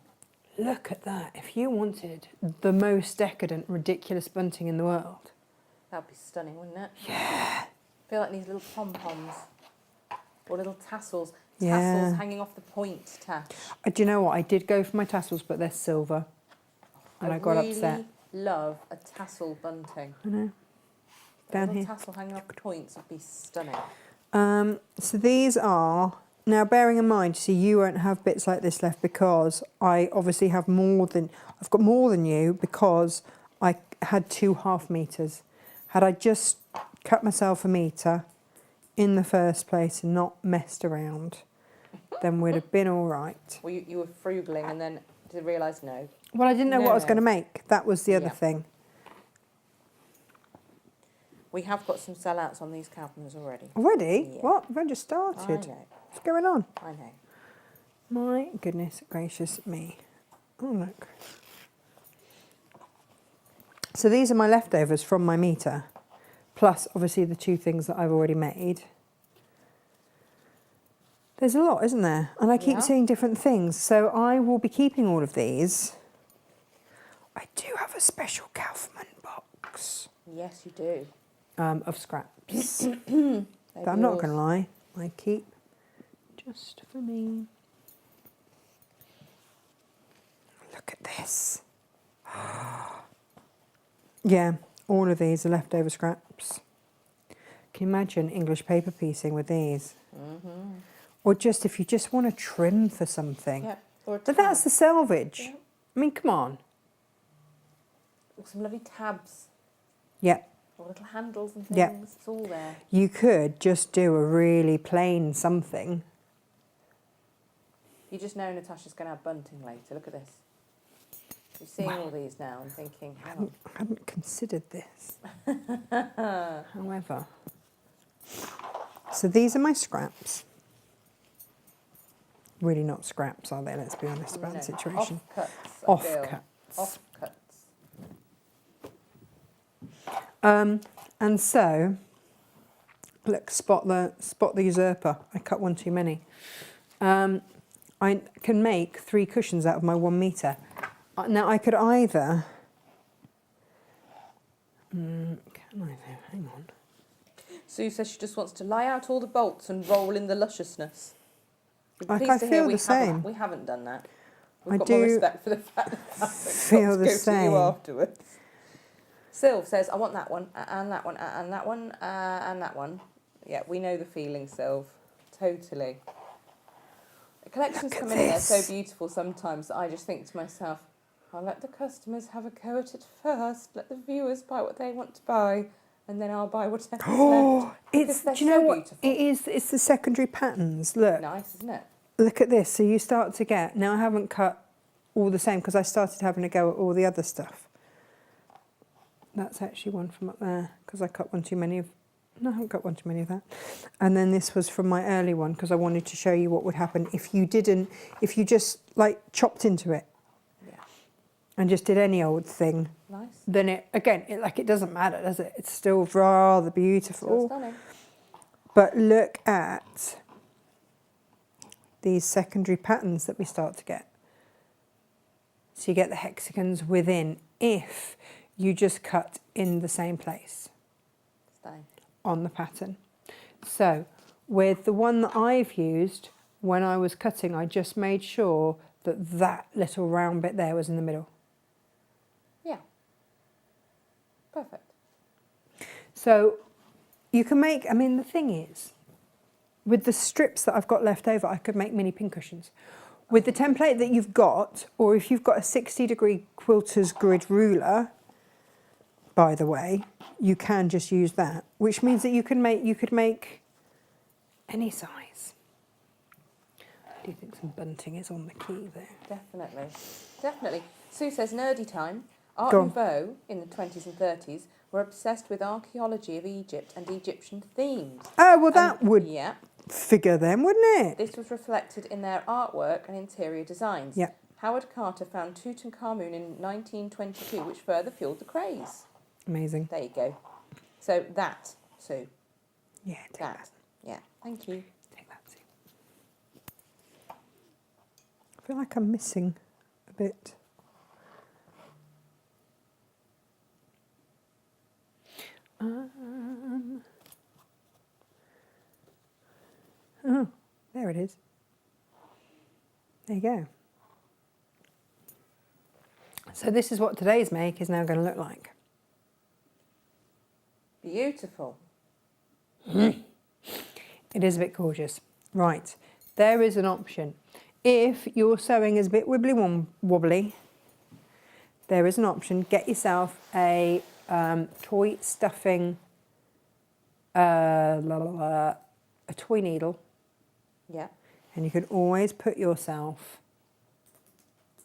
look at that. If you wanted the most decadent, ridiculous bunting in the world. That would be stunning, wouldn't it? Yeah. I feel like these little pom-poms or little tassels. Yeah. Tassels hanging off the point, Tash. Do you know what? I did go for my tassels, but they're silver. And I got upset. Love a tassel bunting. I know. A Down little here. tassel hanging off the points would be stunning. So these are, now bearing in mind, see, you won't have bits like this left because I obviously have I've got more than you because I had 2 half meters. Had I just cut myself a metre in the first place and not messed around, then we'd have been all right. Well, you were frugling and then did realise no. Well, I didn't know what I was going to make. That was the other thing. We have got some sellouts on these Kaufmans already. Already? Yeah. What? We've only just started. I know. What's going on? I know. My goodness gracious me. Oh, look. So these are my leftovers from my metre, plus obviously the 2 things that I've already made. There's a lot, isn't there? And I keep seeing different things. So I will be keeping all of these. I do have a special Kaufman box. Yes, you do. Of scraps. That I'm not going to lie, I keep just for me. Look at this. Yeah, all of these are leftover scraps. Can you imagine English paper piecing with these? Mm-hmm. Or just if you just want to trim for something. Yeah. Or But that's the selvage. Yeah. I mean, come on. some lovely tabs. Yeah. Or little handles and things. Yeah. It's all there. You could just do a really plain something. You just know Natasha's going to have bunting later. Look at this. You're seeing all these now and thinking, I hadn't considered this. However, so these are my scraps. Really not scraps, are they? Let's be honest about the situation. Offcuts. Offcuts. And so, look, spot the usurper. I cut one too many. I can make 3 cushions out of my 1 metre. Now I could either. Can I though? Hang on. Sue says she just wants to lie out all the bolts and roll in the lusciousness. I feel the same. We haven't done that. I We've got do more respect for the fact that feel the same. You afterwards. Sylv says, I want that one, and that one, and that one, and that one. Yeah, we know the feeling, Sylv. Totally. The collections come in and they're so beautiful sometimes that I just think to myself, I'll let the customers have a go at it first. Let the viewers buy what they want to buy, and then I'll buy whatever's left. It's, do you know what? Beautiful. It is. It's the secondary patterns. Look. Nice, isn't it? Look at this. So you start to get. Now I haven't cut all the same because I started having to go at all the other stuff. That's actually one from up there because I cut one too many of. No, I haven't cut one too many of that. And then this was from my early one because I wanted to show you what would happen if you didn't. If you just like chopped into it. And just did any old thing. Nice. Then it doesn't matter, does it? It's still rather beautiful. Still stunning. But look at these secondary patterns that we start to get. So you get the hexagons within if you just cut in the same place. Stunning. On the pattern. So with the one that I've used, when I was cutting, I just made sure that that little round bit there was in the middle. Yeah. Perfect. So you can make, I mean, the thing is, with the strips that I've got left over, I could make mini pincushions. With the template that you've got, or if you've got a 60-degree quilter's grid ruler, by the way, you can just use that, which means that you could make any size. I do think some bunting is on the key there. Definitely. Definitely. Sue says, nerdy time. Art Nouveau in the 20s and 30s were obsessed with archaeology of Egypt and Egyptian themes. Oh, well, that would figure then, wouldn't it? This was reflected in their artwork and interior designs. Yeah. Howard Carter found Tutankhamun in 1922, which further fueled the craze. Amazing. There you go. So that, Sue. Yeah, take that. Yeah, thank you. Take that, Sue. I feel like I'm missing a bit. Oh, there it is. There you go. So this is what today's make is now going to look like. Beautiful. It is a bit gorgeous. Right, there is an option. If your sewing is a bit wibbly wobbly, there is an option. Get yourself a toy stuffing, a toy needle. Yeah. And you can always put yourself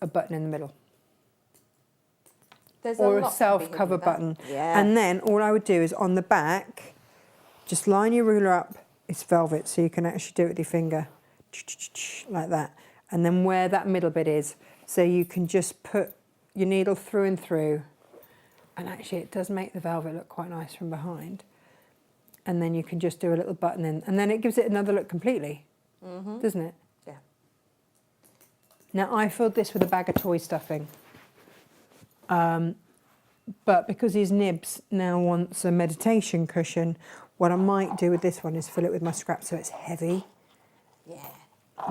a button in the middle. Or a self-cover button. Yeah. And then all I would do is on the back, just line your ruler up. It's velvet, so you can actually do it with your finger, like that. And then where that middle bit is, so you can just put your needle through and through. And actually it does make the velvet look quite nice from behind. And then you can just do a little button in. And then it gives it another look completely, doesn't it? Yeah. Now I filled this with a bag of toy stuffing. But because his nibs now wants a meditation cushion, what I might do with this one is fill it with my scraps so it's heavy. Yeah.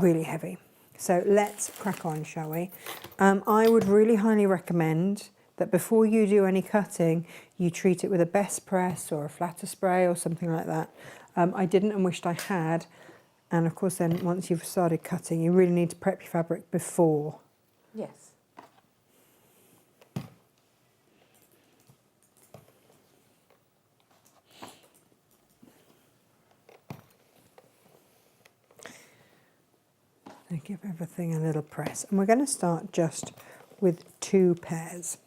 Really heavy. So let's crack on, shall we? I would really highly recommend that before you do any cutting, you treat it with a best press or a flatter spray or something like that. I didn't and wished I had. And of course then once you've started cutting, you really need to prep your fabric before. Yes. So give everything a little press. And we're going to start just with 2 pairs.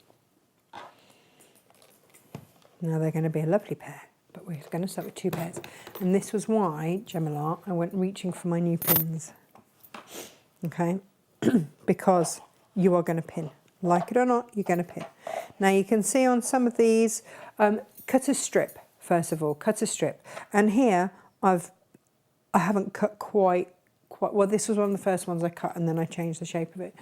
Now they're going to be a lovely pair, but we're going to start with 2 pairs. And this was why, Gemma, I went reaching for my new pins. Okay? Because you are going to pin. Like it or not, you're going to pin. Now you can see on some of these, cut a strip, first of all, cut a strip. And here I haven't cut quite, well, this was one of the first ones I cut and then I changed the shape of it.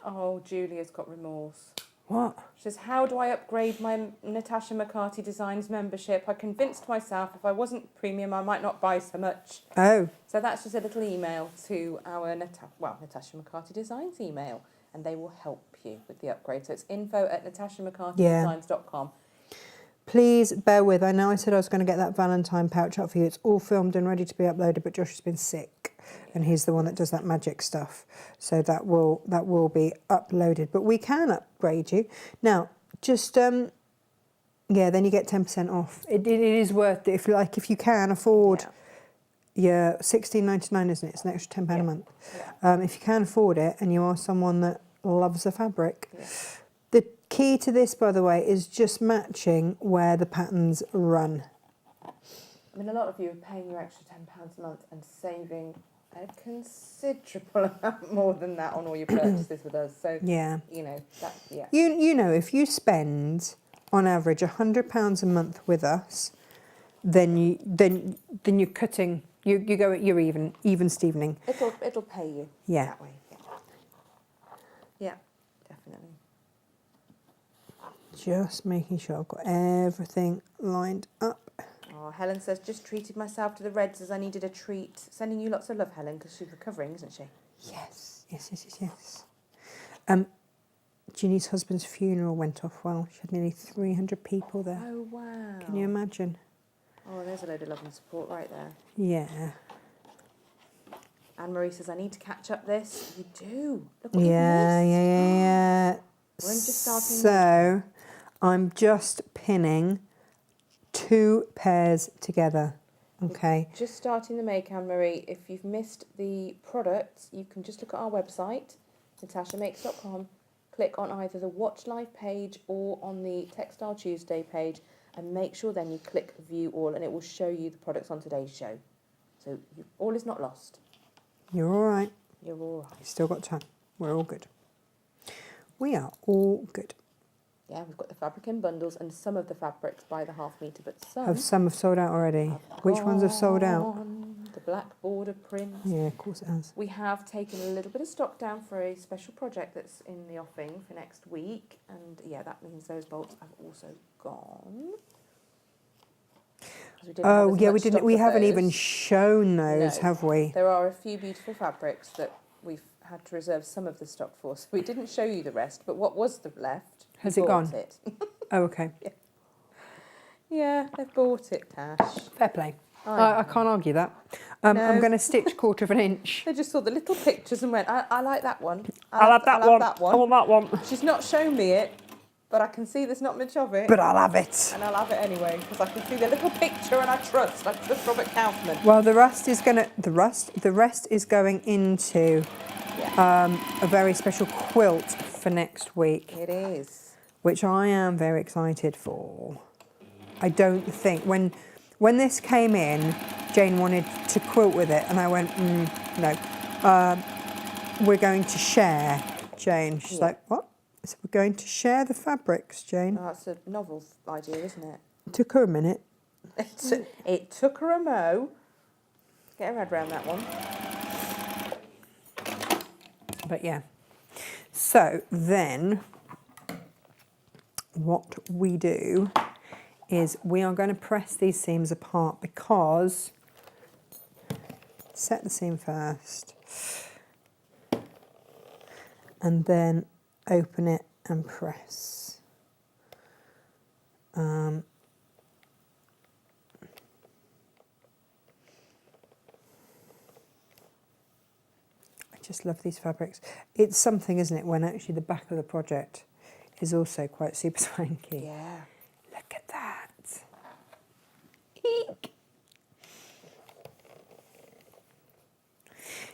Oh, Julia's got remorse. What? She says, how do I upgrade my Natasha Makes Designs membership? I convinced myself if I wasn't premium, I might not buy so much. Oh. So that's just a little email to our Natasha Makes Designs email, and they will help you with the upgrade. So it's info@natashamakesdesigns.com. Please bear with. I know I said I was going to get that Valentine pouch up for you. It's all filmed and ready to be uploaded, but Josh has been sick, and he's the one that does that magic stuff. So that will be uploaded. But we can upgrade you now. Just then you get 10% off. It is worth it if you can afford. Yeah, $16.99, isn't it? It's an extra £10 a month. Yeah. If you can afford it, and you are someone that loves the fabric. Yeah. The key to this, by the way, is just matching where the patterns run. I mean, a lot of you are paying your extra £10 a month and saving a considerable amount more than that on all your purchases with us. So, yeah. You know, that, yeah. You know, if you spend, on average, £100 a month with us, then you're cutting, you're even Stevening. It'll pay you that way. Yeah, definitely. Just making sure I've got everything lined up. Oh, Helen says, just treated myself to the reds as I needed a treat. Sending you lots of love, Helen, because she's recovering, isn't she? Yes. Ginny's husband's funeral went off well. She had nearly 300 people there. Oh, wow. Can you imagine? Oh, there's a load of love and support right there. Yeah. Anne-Marie says, I need to catch up this. You do. Look what Yeah. We're just starting. So, I'm just pinning 2 pairs together. Okay. We're just starting the make, Anne-Marie. If you've missed the products, you can just look at our website, natashamakes.com, click on either the Watch Live page or on the Textile Tuesday page, and make sure then you click View All, and it will show you the products on today's show. So all is not lost. You're all right. You're all right. You've still got time. We're all good. We are all good. Yeah, we've got the fabric in bundles and some of the fabrics by the half metre, but some have sold out already. Which ones have sold out? The black border print. Yeah, of course it has. We have taken a little bit of stock down for a special project that's in the offing for next week, and yeah, that means those bolts have also gone. Oh yeah, we haven't even shown those, have we? There are a few beautiful fabrics that we've had to reserve some of the stock for, so we didn't show you the rest, but what was left, has it gone? It. Oh, okay. Yeah, they've bought it, Tash. Fair play. I can't argue that. I'm going to stitch 1/4 of an inch. They just saw the little pictures and went, I like that one. I'll have that one. I want that one. She's not shown me it, but I can see there's not much of it. But I'll have it. And I'll have it anyway, because I can see the little picture and I trust Robert Kaufman. Well, the rest is going into a very special quilt for next week. It is. Which I am very excited for. I don't think, when this came in, Jane wanted to quilt with it, and I went, no. We're going to share, Jane. She's like, what? So we're going to share the fabrics, Jane. Oh, that's a novel idea, isn't it? It took her a minute. It took her a mo. Get her head around that one. But yeah. So then, what we do is we are going to press these seams apart, because set the seam first and then open it and press. I just love these fabrics. It's something, isn't it, when actually the back of the project is also quite super swanky. Yeah. Look at that. Eek.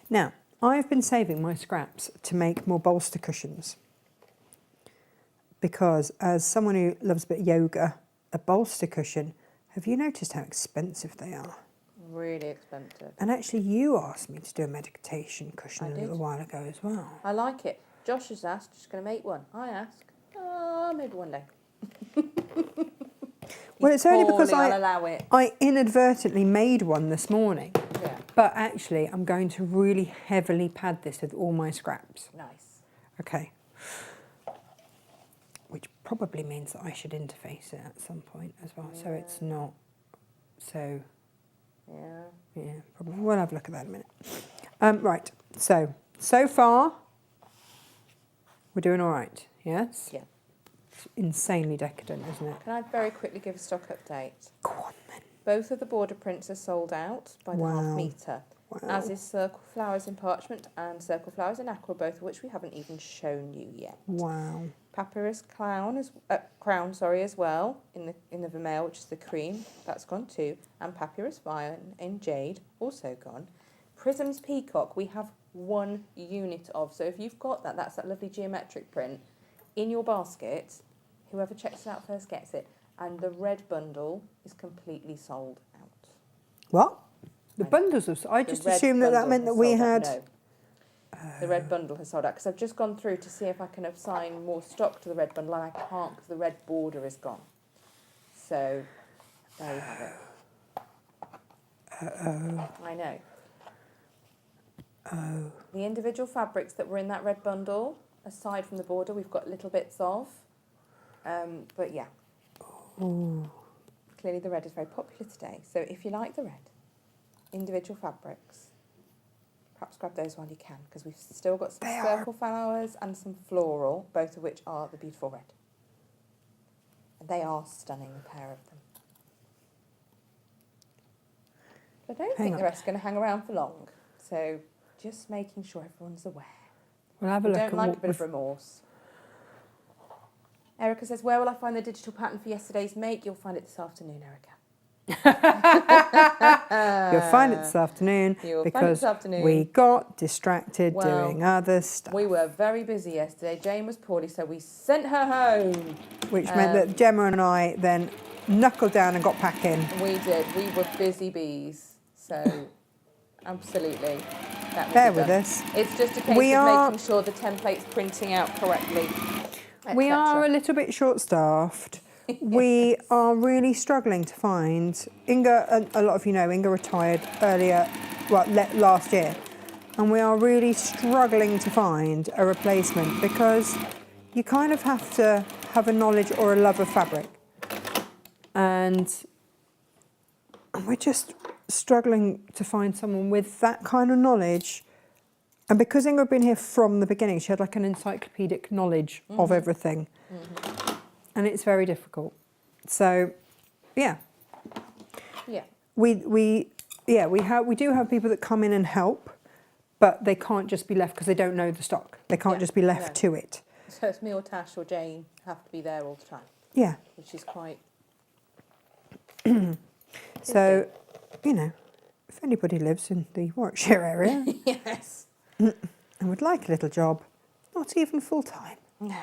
Now, I've been saving my scraps to make more bolster cushions because as someone who loves a bit of yoga, a bolster cushion, have you noticed how expensive they are? Really expensive. And actually you asked me to do a meditation cushion I a did. little while ago as well. I like it. Josh has asked, just going to make one. I ask, maybe one day. Well, it's only because I'll allow it. I inadvertently made one this morning. Yeah. But actually, I'm going to really heavily pad this with all my scraps. Nice. Okay. Which probably means that I should interface it at some point as well. So it's not so... Yeah, probably. We'll have a look at that in a minute. Right. So far, we're doing all right. Yes? Yeah. It's insanely decadent, isn't it? Can I very quickly give a stock update? Go on then. Both of the border prints are sold out by the half metre, as is Circle Flowers in Parchment and Circle Flowers in Aqua, both of which we haven't even shown you yet. Wow. Papyrus Crown as well in the Vermeil, which is the cream, that's gone too, and Papyrus Vine in Jade, also gone. Prisms Peacock we have 1 unit of, so if you've got that, that's that lovely geometric print in your basket. Whoever checks it out first gets it. And the red bundle is completely sold out. What? The bundles of... I just assumed that meant that we had... No. The red bundle has sold out because I've just gone through to see if I can assign more stock to the red bundle, and I can't because the red border is gone. So, there you have it. I know. The individual fabrics that were in that red bundle, aside from the border, we've got little bits of. But yeah. Ooh. Clearly the red is very popular today. So if you like the red, individual fabrics, perhaps grab those while you can, because we've still got some circle flowers and some floral, both of which are the beautiful red. And they are stunning, a pair of them. But I don't think the rest are going to hang around for long. So just making sure everyone's aware. We'll have a look. Don't like a bit of remorse. Erica says, where will I find the digital pattern for yesterday's make? You'll find it this afternoon, Erica. You'll find it this afternoon because we got distracted doing other stuff. We were very busy yesterday. Jane was poorly, so we sent her home. Which meant that Gemma and I then knuckled down and got packing. We did. We were busy bees. So, absolutely. Bear with us. It's just a case of making sure the template's printing out correctly. We are a little bit short-staffed. We are really struggling to find... Inga, a lot of you know, Inga retired last year. And we are really struggling to find a replacement because you kind of have to have a knowledge or a love of fabric. And we're just struggling to find someone with that kind of knowledge. And because Inga had been here from the beginning, she had like an encyclopedic knowledge of everything. And it's very difficult. So, yeah. Yeah. We do have people that come in and help, but they can't just be left because they don't know the stock. They can't just be left to it. So it's me or Tash or Jane have to be there all the time. Yeah. Which is quite... So, you know, if anybody lives in the Warwickshire area yes. and would like a little job, not even full-time. No.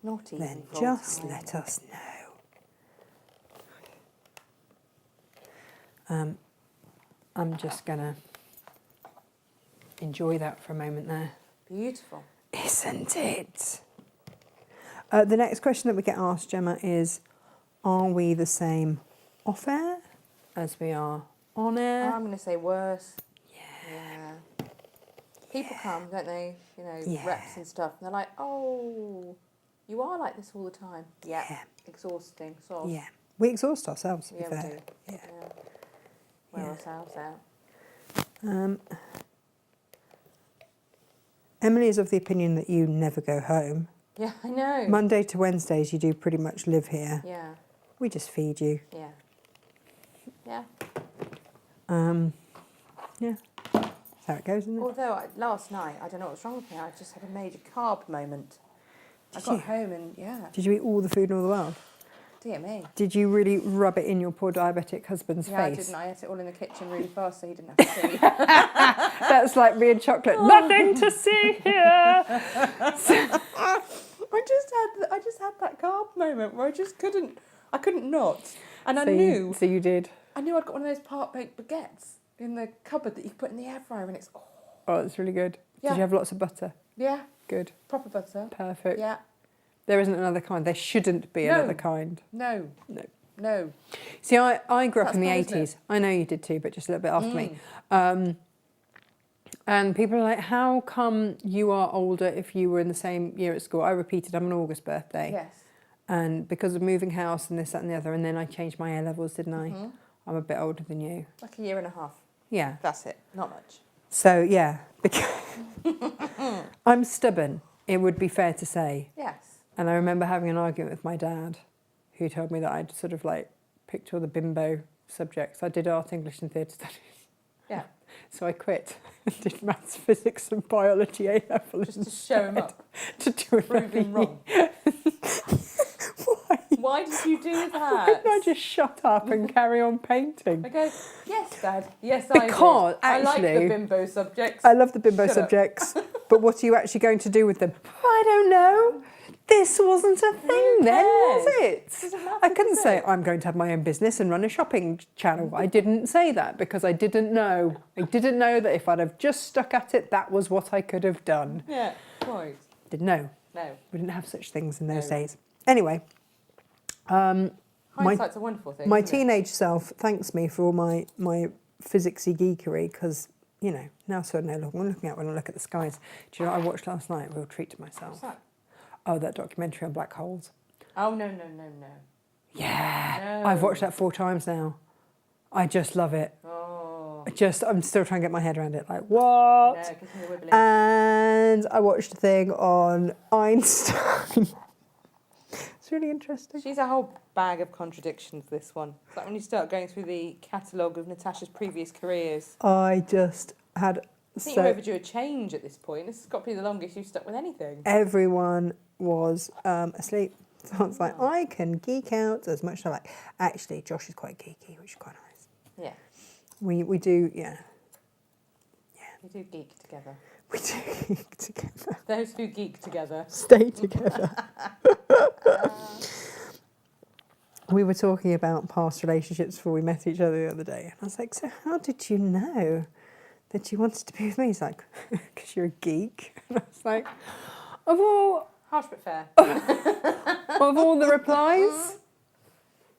Not even Then full-time. just let us know. I'm just going to enjoy that for a moment there. Beautiful. Isn't it? The next question that we get asked, Gemma, is, are we the same off-air as we are on air? I'm going to say worse. Yeah. People come, don't they? You know, reps and stuff, and they're like, oh, you are like this all the time. Yeah. Exhausting. So. Yeah. We exhaust ourselves, to be fair. We do. Yeah. Wear ourselves out. Emily is of the opinion that you never go home. Yeah, I know. Monday to Wednesdays, you do pretty much live here. Yeah. We just feed you. Yeah. Yeah. Yeah. That's how it goes, isn't it? Although last night, I don't know what was wrong with me, I just had a major carb moment. I got home and, Did you eat all the food in all the world? Dear me. Did you really rub it in your poor diabetic husband's face? Yeah, I didn't. I ate it all in the kitchen really fast so he didn't have to see. That's like me and chocolate. Nothing to see here. I just had that carb moment where I couldn't not. And I So knew. So you did. I knew I'd got one of those part-baked baguettes in the cupboard that you put in the air fryer and it's, Oh, it's really good. Yeah. Did you have lots of butter? yeah, Good. proper butter. Perfect. Yeah. There isn't another kind. There shouldn't be No. another kind. No. No. No. See, I grew up That's in the bad, isn't it? 80s. I know you did too, but just a little bit after me. And people are like, how come you are older if you were in the same year at school? I repeated, I'm an August birthday. Yes. And because of moving house and this, that and the other, and then I changed my A levels, didn't I? Mhm. I'm a bit older than you. Like a year and a half. Yeah. That's it. Not much. So, yeah. I'm stubborn, it would be fair to say. Yes. And I remember having an argument with my dad, who told me that I'd sort of like picked all the bimbo subjects. I did art, English and theatre studies. Yeah. So I quit and did maths, physics and biology A level. Just to show him up. To do it. Prove him wrong. Why? Why did you do Why that? didn't I just shut up and carry on painting? I go, yes, Dad. Yes, Because, I did. I like the actually, bimbo subjects. I love the bimbo Shut up. subjects, but what are you actually going to do with them? I don't know. This wasn't a thing then, was it? Doesn't matter, I couldn't does say it? I'm going to have my own business and run a shopping channel. I didn't say that because I didn't know. I didn't know that if I'd have just stuck at it, that was what I could have done. Yeah, quite. Didn't know. No. We didn't have such things in those No. days. Anyway, Hindsight's a wonderful thing. my isn't it? teenage self thanks me for all my physicsy geekery because, you know, now so no longer I'm looking at when I look at the skies. Do you know what I watched last night? Real treat to myself. What's that? Oh, that documentary on black holes. Oh, no. Yeah. No. I've watched that 4 times now. I just love it. Oh. I'm still trying to get my head around it. Like, what? No, gives me a wibbly. And I watched a thing on Einstein. It's really interesting. She's a whole bag of contradictions, this one. It's like when you start going through the catalogue of Natasha's previous careers. I just had I think you're overdue a change at this point. This has got to be the longest you've stuck with anything. everyone was asleep. So I was like, I can geek out as much as I like. Actually, Josh is quite geeky, which is quite nice. Yeah. We do, yeah. We do geek together. We do geek together. Those who geek together. Stay together. We were talking about past relationships before we met each other the other day. And I was like, so how did you know that you wanted to be with me? He's like, because you're a geek. And I was like, of all Harsh but fair. of all the replies,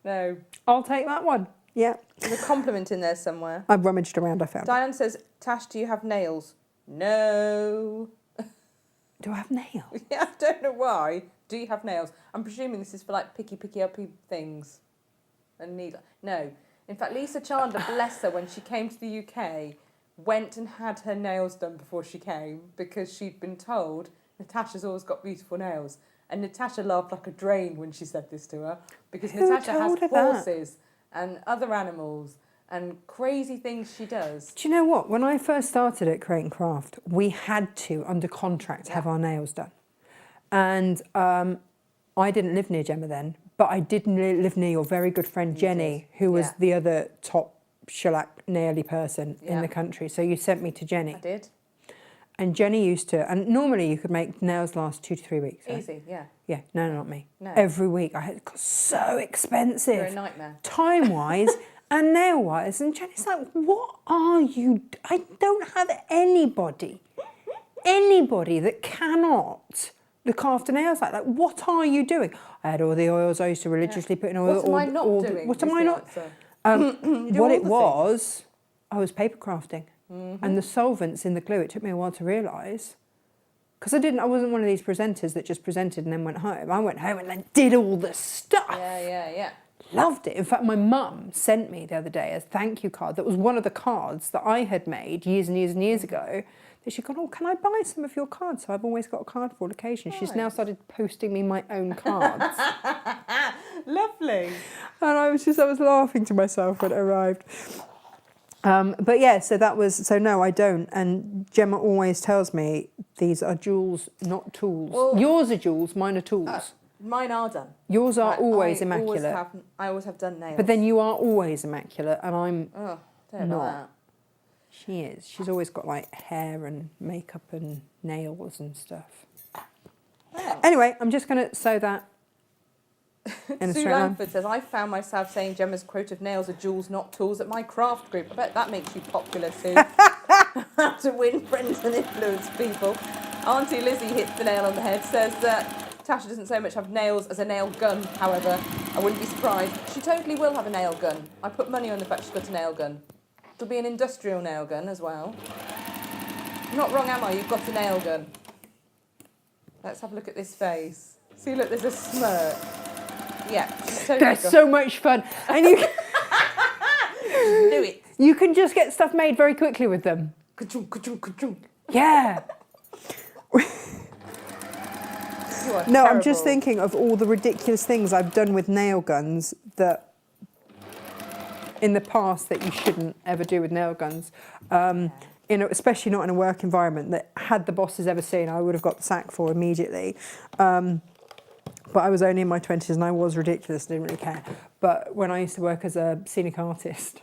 No. I'll take that one. Yeah. There's a compliment in there somewhere. I rummaged around, I found it. Diane says, Tash, do you have nails? No. Do I have nails? Yeah, I don't know why. Do you have nails? I'm presuming this is for like picky uppy things. And no. In fact, Lisa Chandler, bless her, when she came to the UK, went and had her nails done before she came because she'd been told Natasha's always got beautiful nails. And Natasha laughed like a drain when she said this to her because Who Natasha has told her that? horses and other animals and crazy things she does. Do you know what? When I first started at Create and Craft, we had to, under contract, have our nails done. And I didn't live near Gemma then, but I did live near your very good friend Jenny, who was the other top shellac naily person in the country. So you sent me to Jenny. I did. And Jenny used to, and normally you could make nails last 2 to 3 weeks. Right? Easy, yeah. Yeah, no, not me. No. Every week. It got so expensive. You're a nightmare. Time-wise and nail-wise. And Jenny's like, what are you... I don't have anybody that cannot look after nails like that. What are you doing? I had all the oils. I used to religiously put in oil. What am I not doing? What am I not... You do what all it the was, I was paper crafting. And the solvents in the glue, it took me a while to realise. Because I wasn't one of these presenters that just presented and then went home. I went home and then did all the stuff. Yeah. Loved it. In fact, my mum sent me the other day a thank you card that was one of the cards that I had made years and years and years ago. That she'd gone, oh, can I buy some of your cards? So I've always got a card for all occasions. She's now started posting me my own cards. Lovely. And I was laughing to myself when it arrived. But yeah, so no, I don't. And Gemma always tells me these are jewels, not tools. Well, yours are jewels, mine are tools. Mine are done. Yours are always I immaculate. I always have done nails. But then you are always immaculate, and I'm Oh, don't not. know that. She is. She's always got like hair and makeup and nails and stuff. Oh. Anyway, I'm just going to sew that in a Sue straight line. Langford says, I found myself saying Gemma's quote of nails are jewels, not tools at my craft group. I bet that makes you popular, Sue. How to win friends and influence people. Auntie Lizzie hits the nail on the head, says that Tasha doesn't so much have nails as a nail gun, however. I wouldn't be surprised. She totally will have a nail gun. I put money on the fact she's got a nail gun. It'll be an industrial nail gun as well. I'm not wrong, am I? You've got a nail gun. Let's have a look at this face. See, look, there's a smirk. Yeah, she's totally That's got- so much fun. And you Knew it. you can just get stuff made very quickly with them. Ka-chung, ka-chung, ka-chung. Yeah. You are No, I'm just terrible. thinking of all the ridiculous things I've done with nail guns that in the past that you shouldn't ever do with nail guns. Especially not in a work environment that had the bosses ever seen, I would have got the sack for immediately. But I was only in my 20s and I was ridiculous, didn't really care. But when I used to work as a scenic artist.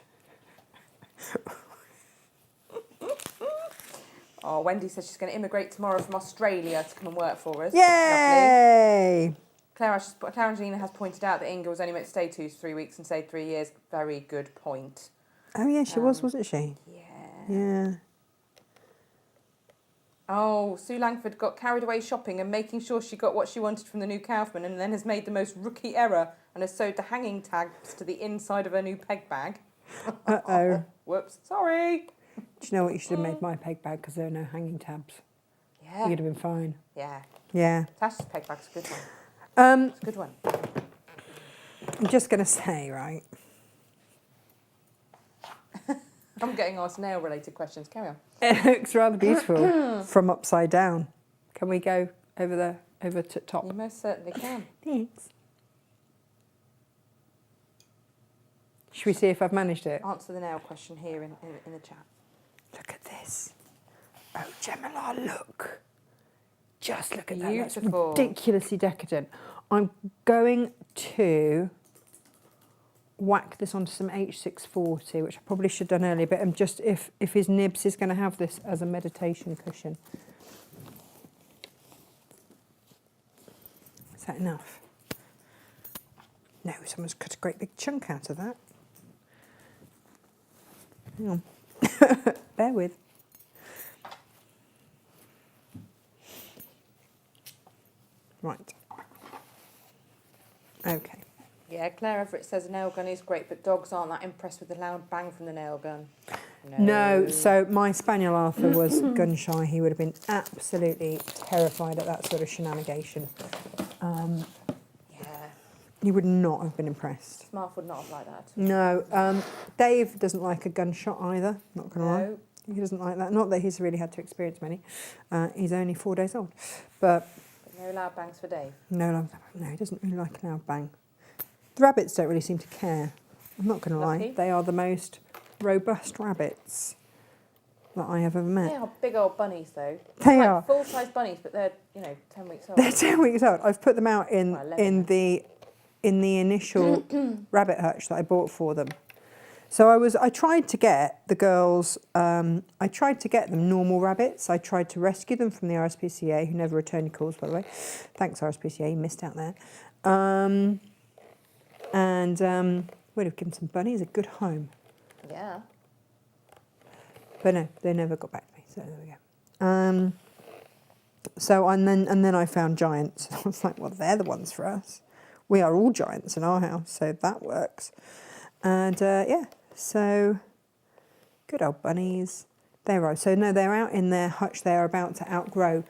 Oh, Wendy says she's going to immigrate tomorrow from Australia to come and work for us. Lovely. Yay! Clara Angelina has pointed out that Inga was only meant to stay 2 to 3 weeks and stayed 3 years. Very good point. Oh yeah, she was, wasn't she? Yeah. Yeah. Oh, Sue Langford got carried away shopping and making sure she got what she wanted from the new Kaufman, and then has made the most rookie error and has sewed the hanging tags to the inside of her new peg bag. Uh-oh. Whoops, sorry. Do you know what? You should have made my peg bag because there are no hanging tabs. Yeah. You'd have been fine. Yeah. Yeah. Tasha's peg bag's a good one. It's a good one. I'm just going to say, right, I'm getting asked nail-related questions. Carry on. it looks rather beautiful from upside down. Can we go over to top? You most certainly can. Thanks. Should we see if I've managed it? Answer the nail question here in the chat. Look at this. Oh, Gemma, look. Just look at that. Beautiful. That's ridiculously decadent. I'm going to whack this onto some H640, which I probably should have done earlier, but I'm just, if his nibs is going to have this as a meditation cushion. Is that enough? No, someone's cut a great big chunk out of that. Hang on. Bear with. Right. Okay. Yeah, Claire Everett says a nail gun is great, but dogs aren't that impressed with the loud bang from the nail gun. No, so my Spaniel Arthur was gun shy. He would have been absolutely terrified at that sort of shenanigation. Yeah, He would not have been impressed. Smarth would not have liked that. No, Dave doesn't like a gunshot either, not going to lie. No. He doesn't like that. Not that he's really had to experience many. He's only 4 days old. But No loud bangs for Dave. no, he doesn't really like a loud bang. The rabbits don't really seem to care. I'm not going to lie. Lucky. They are the most robust rabbits that I have ever met. They are big old bunnies, though. They Like are. full-size bunnies, but they're 10 weeks old. They're 10 weeks old. I've put them out in Well, 11. the initial rabbit hutch that I bought for them. So I tried to get the girls. I tried to get them normal rabbits. I tried to rescue them from the RSPCA, who never returned your calls, by the way. Thanks, RSPCA. You missed out there. And we'd have given some bunnies a good home. Yeah. But no, they never got back to me. So there we go. So and then I found giants. I was like, well, they're the ones for us. We are all giants in our house, so that works. And yeah, so good old bunnies. They're out in their hutch. They are about to outgrow,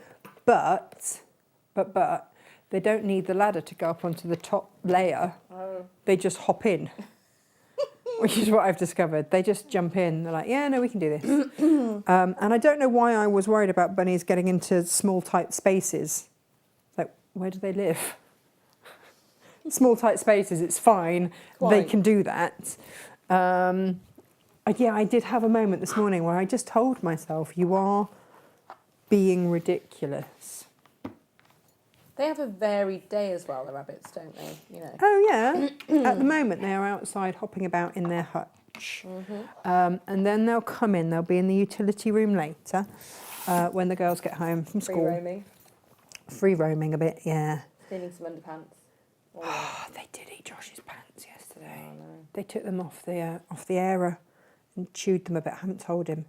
but they don't need the ladder to go up onto the top layer. Oh. They just hop in. Which is what I've discovered. They just jump in. They're like, yeah, no, we can do this. And I don't know why I was worried about bunnies getting into small, tight spaces. Like, where do they live? Small, tight spaces, it's fine. They Quite. can do that. Yeah, I did have a moment this morning where I just told myself, you are being ridiculous. They have a varied day as well, the rabbits, don't they? You know. Oh yeah. At the moment, they are outside hopping about in their hutch, and then they'll come in. They'll be in the utility room later when the girls get home from school. Free roaming. Free roaming a bit, yeah. Stealing some underpants. Oh, they did eat Josh's pants yesterday. Oh, no. They took them off the airer and chewed them a bit. I haven't told him.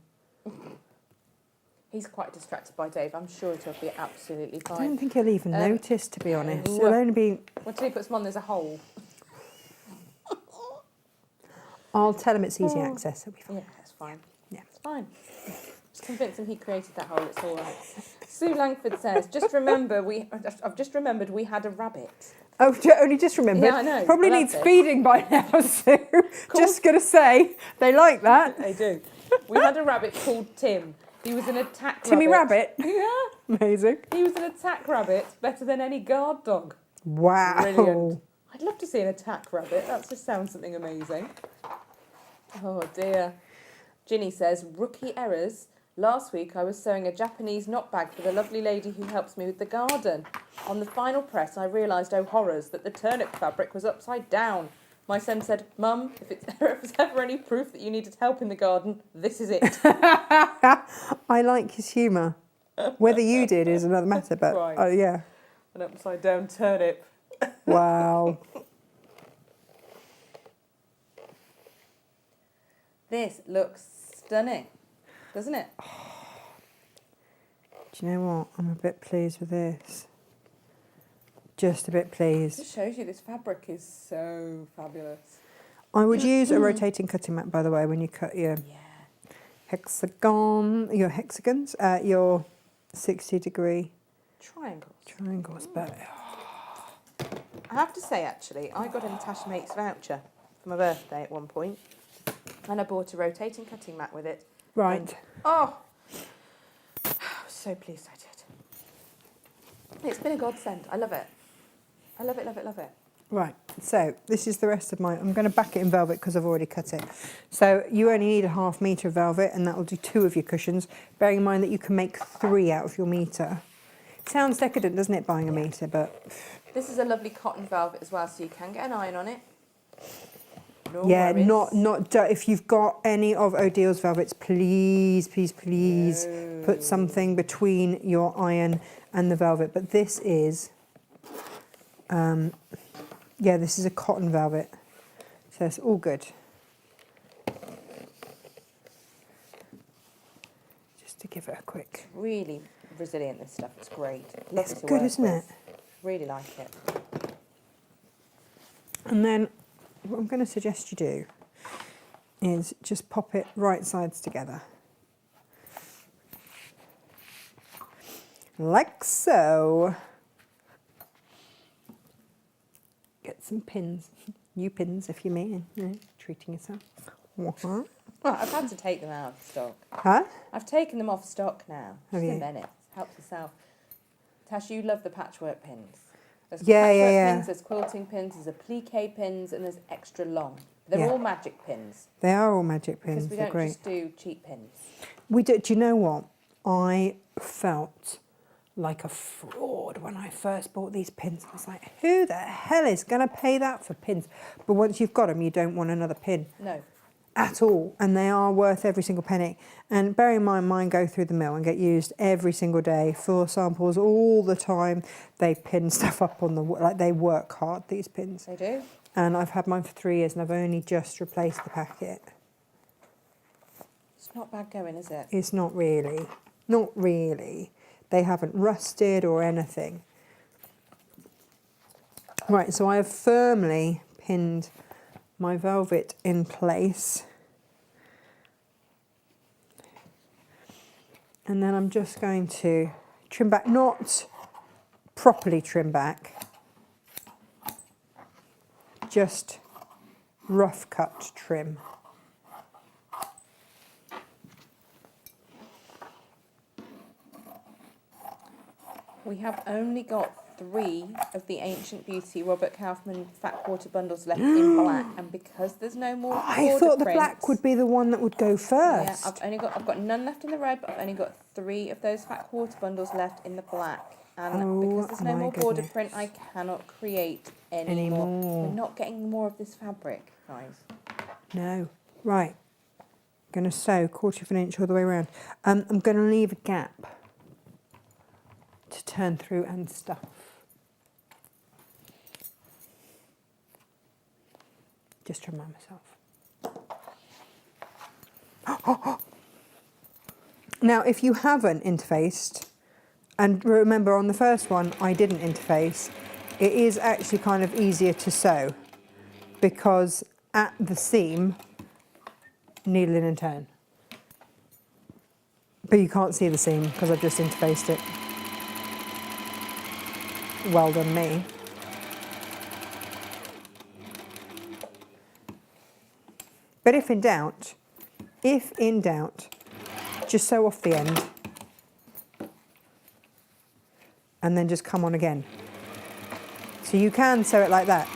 He's quite distracted by Dave. I'm sure it'll be absolutely I fine. don't think he'll even notice, to be honest. ooh. It'll only be. Until he puts them on, there's a hole. I'll tell him it's easy access. It'll be fine. Yeah, that's fine. Yeah. It's fine. Just convince him he created that hole. It's all right. Sue Langford says, I've just remembered we had a rabbit. Oh, only just remembered. Yeah, I know. Probably I love needs this. feeding by now, Sue. Just going to say, they like that. They do. We had a rabbit called Tim. He was an attack Timmy Rabbit. Yeah. Amazing. He was an attack rabbit, better than any guard dog. Wow. Brilliant. I'd love to see an attack rabbit. That just sounds something amazing. Oh dear. Ginny says, rookie errors. Last week I was sewing a Japanese knot bag for the lovely lady who helps me with the garden. On the final press I realised, oh horrors, that the turnip fabric was upside down. My son said, Mum, if there's ever any proof that you needed help in the garden, this is it. I like his humour. Whether you did is another matter, but Right. oh yeah. An upside down turnip. Wow. This looks stunning, doesn't it? Do you know what? I'm a bit pleased with this. Just a bit pleased. This shows you this fabric is so fabulous. I would use a rotating cutting mat, by the way, when you cut your your hexagons, your 60-degree triangles. But I have to say, actually, I got a Natasha Makes voucher for my birthday at one point, and I bought a rotating cutting mat with it. right. And, oh, I was so pleased I did. It's been a godsend. I love it. I love it, love it, love it. Right, so this is the rest of my, I'm going to back it in velvet because I've already cut it. So you only need a ½ metre of velvet and that will do 2 of your cushions, bearing in mind that you can make 3 out of your metre. Sounds decadent, doesn't it, buying a metre, but... This is a lovely cotton velvet as well, so you can get an iron on it. No yeah, worries. if you've got any of O'Deal's velvets, please No. put something between your iron and the velvet. But this is... yeah, this is a cotton velvet, so it's all good. Just to give it a quick... Really resilient, this stuff. It's great. Lovely It's to good, work isn't with. it? Really like it. And then what I'm going to suggest you do is just pop it right sides together. Like so. Get some pins, new pins if you may, treating yourself. Well, I've had to take them out of stock. Huh? I've taken them off stock now. Have Just you? a minute. Help yourself. Tash, you love the patchwork pins. There's Yeah, patchwork yeah. pins, there's quilting pins, there's applique pins, and there's extra long. They're Yeah. all magic pins. They are all magic Because pins, we they're don't great. just do cheap pins. We do you know what? I felt like a fraud when I first bought these pins. I was like, who the hell is going to pay that for pins? But once you've got them, you don't want another pin No. at all. And they are worth every single penny. And bear in mind, mine go through the mill and get used every single day for samples all the time. They pin stuff up on the, like they work hard, these pins. They do. And I've had mine for 3 years and I've only just replaced the packet. It's not bad going, is it? It's not really. Not really. They haven't rusted or anything. Right, so I have firmly pinned my velvet in place. And then I'm just going to trim back, not properly trim back, just rough cut trim. Oh, We have only got 3 of the Ancient Beauty Robert Kaufman fat quarter bundles left in black, and because there's no more I border thought the prints, black would be the one that would go Yeah, first. I've got none left in the red, but I've only got 3 of those fat quarter bundles left in the black. And because there's no more border print, I cannot create any more. We're not getting more of this fabric, guys. No. Right. Going to sew 1/4 of an inch all the way around. I'm going to leave a gap to turn through and stuff. Just to remind myself. Now, if you haven't interfaced, and remember on the first one I didn't interface, it is actually kind of easier to sew because at the seam, needle in and turn. But you can't see the seam because I've just interfaced it. Well done me. But if in doubt, just sew off the end and then just come on again. So you can sew it like that.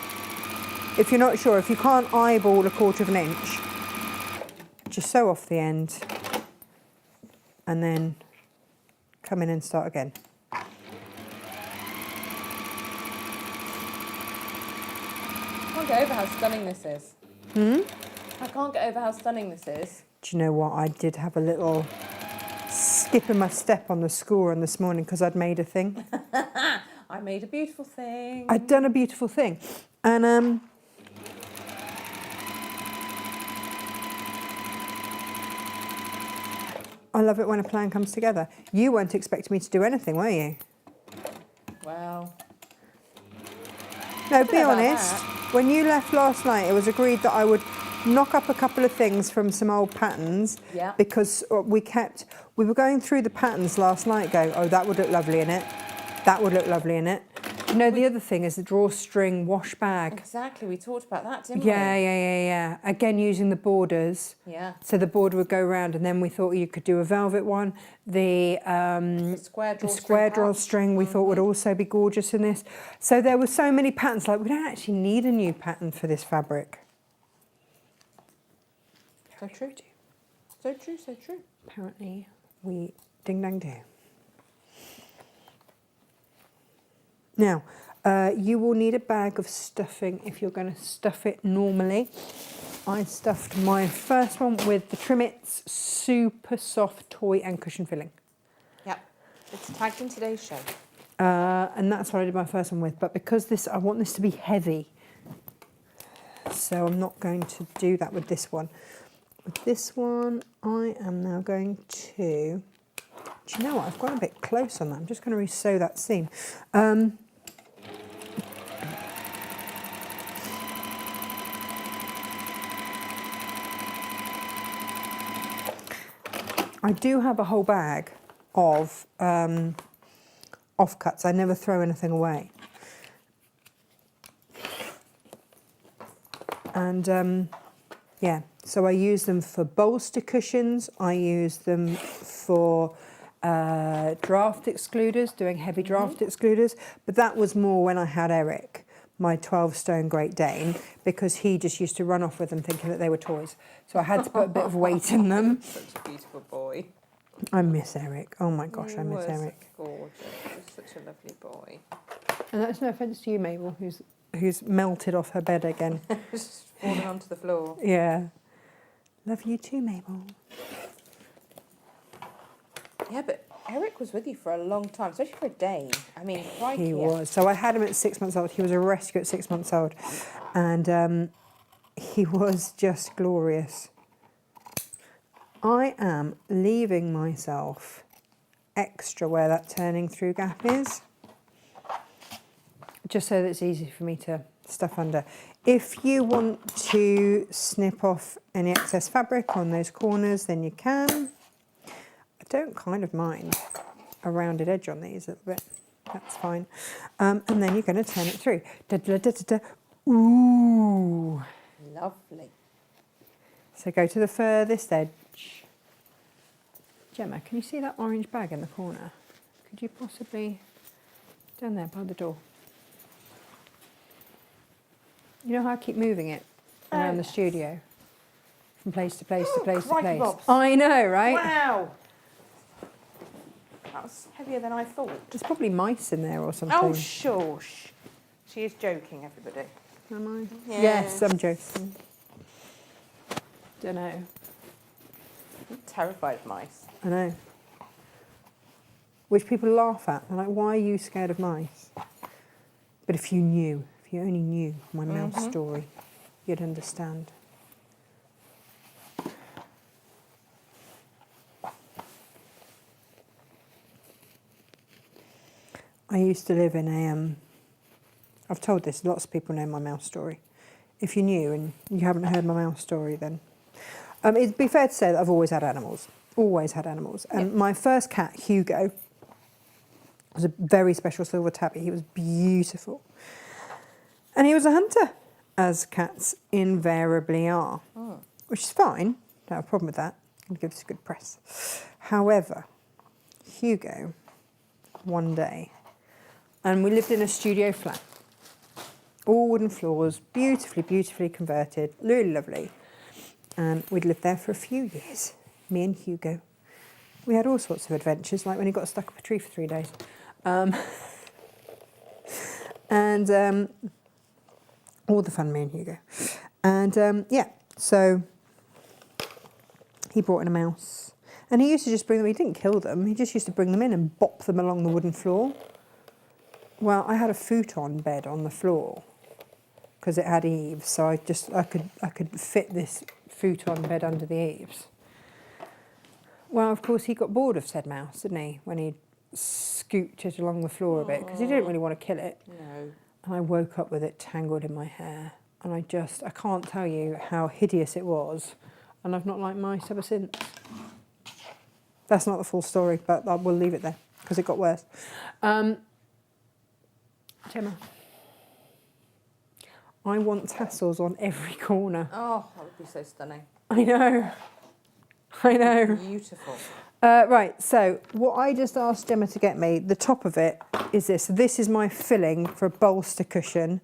If you're not sure, if you can't eyeball 1/4 of an inch, just sew off the end and then come in and start again. I can't get over how stunning this is. I can't get over how stunning this is. Do you know what? I did have a little skip in my step on the school run this morning because I'd made a thing. I made a beautiful thing. I'd done a beautiful thing. And I love it when a plan comes together. You weren't expecting me to do anything, were you? Well. No, be honest. When you left last night, it was agreed that I would knock up a couple of things from some old patterns. Yeah. Because we were going through the patterns last night going, oh, that would look lovely in it. That would look lovely in it. You know, the other thing is the drawstring wash bag. Exactly, we talked about that, didn't Yeah. Again, using the borders. Yeah. So the border would go around, and then we thought you could do a velvet one. The square drawstring we thought would also be gorgeous in this. So there were so many patterns. Like, we don't actually need a new pattern for this fabric. So true. So true, so true. Apparently, we ding dang do. Now, you will need a bag of stuffing if you're going to stuff it normally. I stuffed my first one with the Trimmits Super Soft Toy and Cushion Filling. Yep, it's tagged in today's show. And that's what I did my first one with. But because I want this to be heavy, so I'm not going to do that with this one. With this one, I am now going to... Do you know what? I've gone a bit close on that. I'm just going to re-sew that seam. I do have a whole bag of offcuts. I never throw anything away. And yeah, so I use them for bolster cushions. I use them for draft excluders, doing heavy draft excluders. But that was more when I had Eric, my 12-stone Great Dane, because he just used to run off with them thinking that they were toys. So I had to put a bit of weight in them. Such a beautiful boy. I miss Eric. Oh my gosh, I miss Eric. Gorgeous. He was such a lovely boy. And that's no offence to you, Mabel, who's melted off her bed again. Just falling onto the floor. Yeah. Love you too, Mabel. Yeah, but Eric was with you for a long time, especially for a Dane. I mean, crikey. He was. So I had him at 6 months old. He was a rescue at 6 months old. And he was just glorious. I am leaving myself extra where that turning through gap is, just so that it's easy for me to stuff under. If you want to snip off any excess fabric on those corners, then you can. I don't kind of mind a rounded edge on these a little bit. That's fine. And then you're going to turn it through. Da, da, da, da, da. Ooh. Lovely. So go to the furthest edge. Gemma, can you see that orange bag in the corner? Could you possibly... down there by the door. You know how I keep moving it around the studio? From place to place to place to place. Bobs. I know, right? Wow! That was heavier than I thought. There's probably mice in there or something. Oh, shush. She is joking, everybody. Am I? Yes. Yes, I'm joking. Don't know. I'm terrified of mice. I know. Which people laugh at. They're like, why are you scared of mice? But if you only knew my mouse story, you'd understand. I used to live in a, I've told this, lots of people know my mouse story. If you're new and you haven't heard my mouse story, then it'd be fair to say that I've always had animals. Always had animals. And my first cat, Hugo, was a very special silver tabby. He was beautiful. And he was a hunter, as cats invariably are, which is fine. Don't have a problem with that. It gives us good press. However, Hugo, one day, and we lived in a studio flat, all wooden floors, beautifully, beautifully converted, really lovely. And we'd lived there for a few years, me and Hugo. We had all sorts of adventures, like when he got stuck up a tree for 3 days. All the fun, me and Hugo. And so he brought in a mouse. And he used to just bring them, he didn't kill them, he just used to bring them in and bop them along the wooden floor. Well, I had a futon bed on the floor because it had eaves, so I could fit this futon bed under the eaves. Well, of course, he got bored of said mouse, didn't he, when he scooped it along the floor a bit, because he didn't really want to kill it. No. And I woke up with it tangled in my hair, and I can't tell you how hideous it was, and I've not liked mice ever since. That's not the full story, but we'll leave it there, because it got worse. Gemma, I want tassels on every corner. Oh, that would be so stunning. I know. Beautiful. Right, so what I just asked Gemma to get me, the top of it is this. This is my filling for a bolster cushion,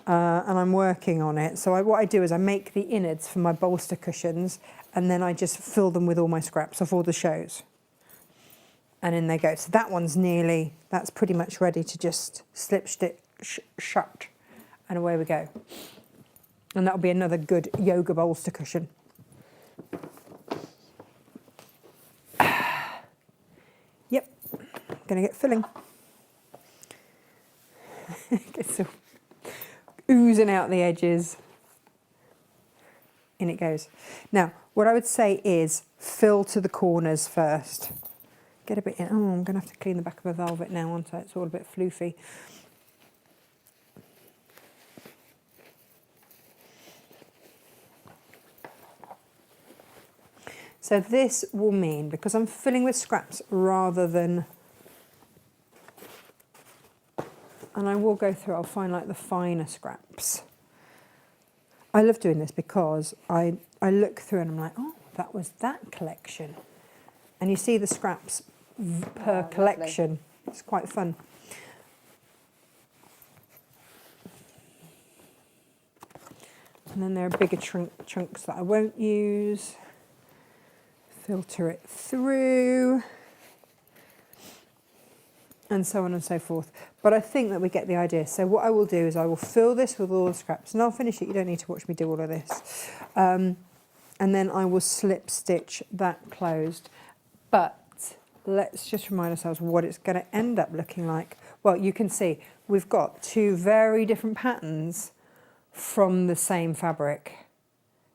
and I'm working on it. So what I do is I make the innards for my bolster cushions, and then I just fill them with all my scraps off all the shows. And in they go. So that one's that's pretty much ready to just slip stitch shut, and away we go. And that'll be another good yoga bolster cushion. Yep, gonna get filling. It's all oozing out the edges. In it goes. Now, what I would say is fill to the corners first. Get a bit in. Oh, I'm going to have to clean the back of a velvet now, aren't I? It's all a bit floofy. So this will mean, because I'm filling with scraps rather than, and I will go through, I'll find like the finer scraps. I love doing this because I look through and I'm like, oh, that was that collection. And you see the scraps per collection. Lovely. It's quite fun. And then there are bigger chunks that I won't use. Filter it through. And so on and so forth. But I think that we get the idea. So what I will do is I will fill this with all the scraps, and I'll finish it. You don't need to watch me do all of this. And then I will slip stitch that closed. But let's just remind ourselves what it's going to end up looking like. Well, you can see we've got two very different patterns from the same fabric.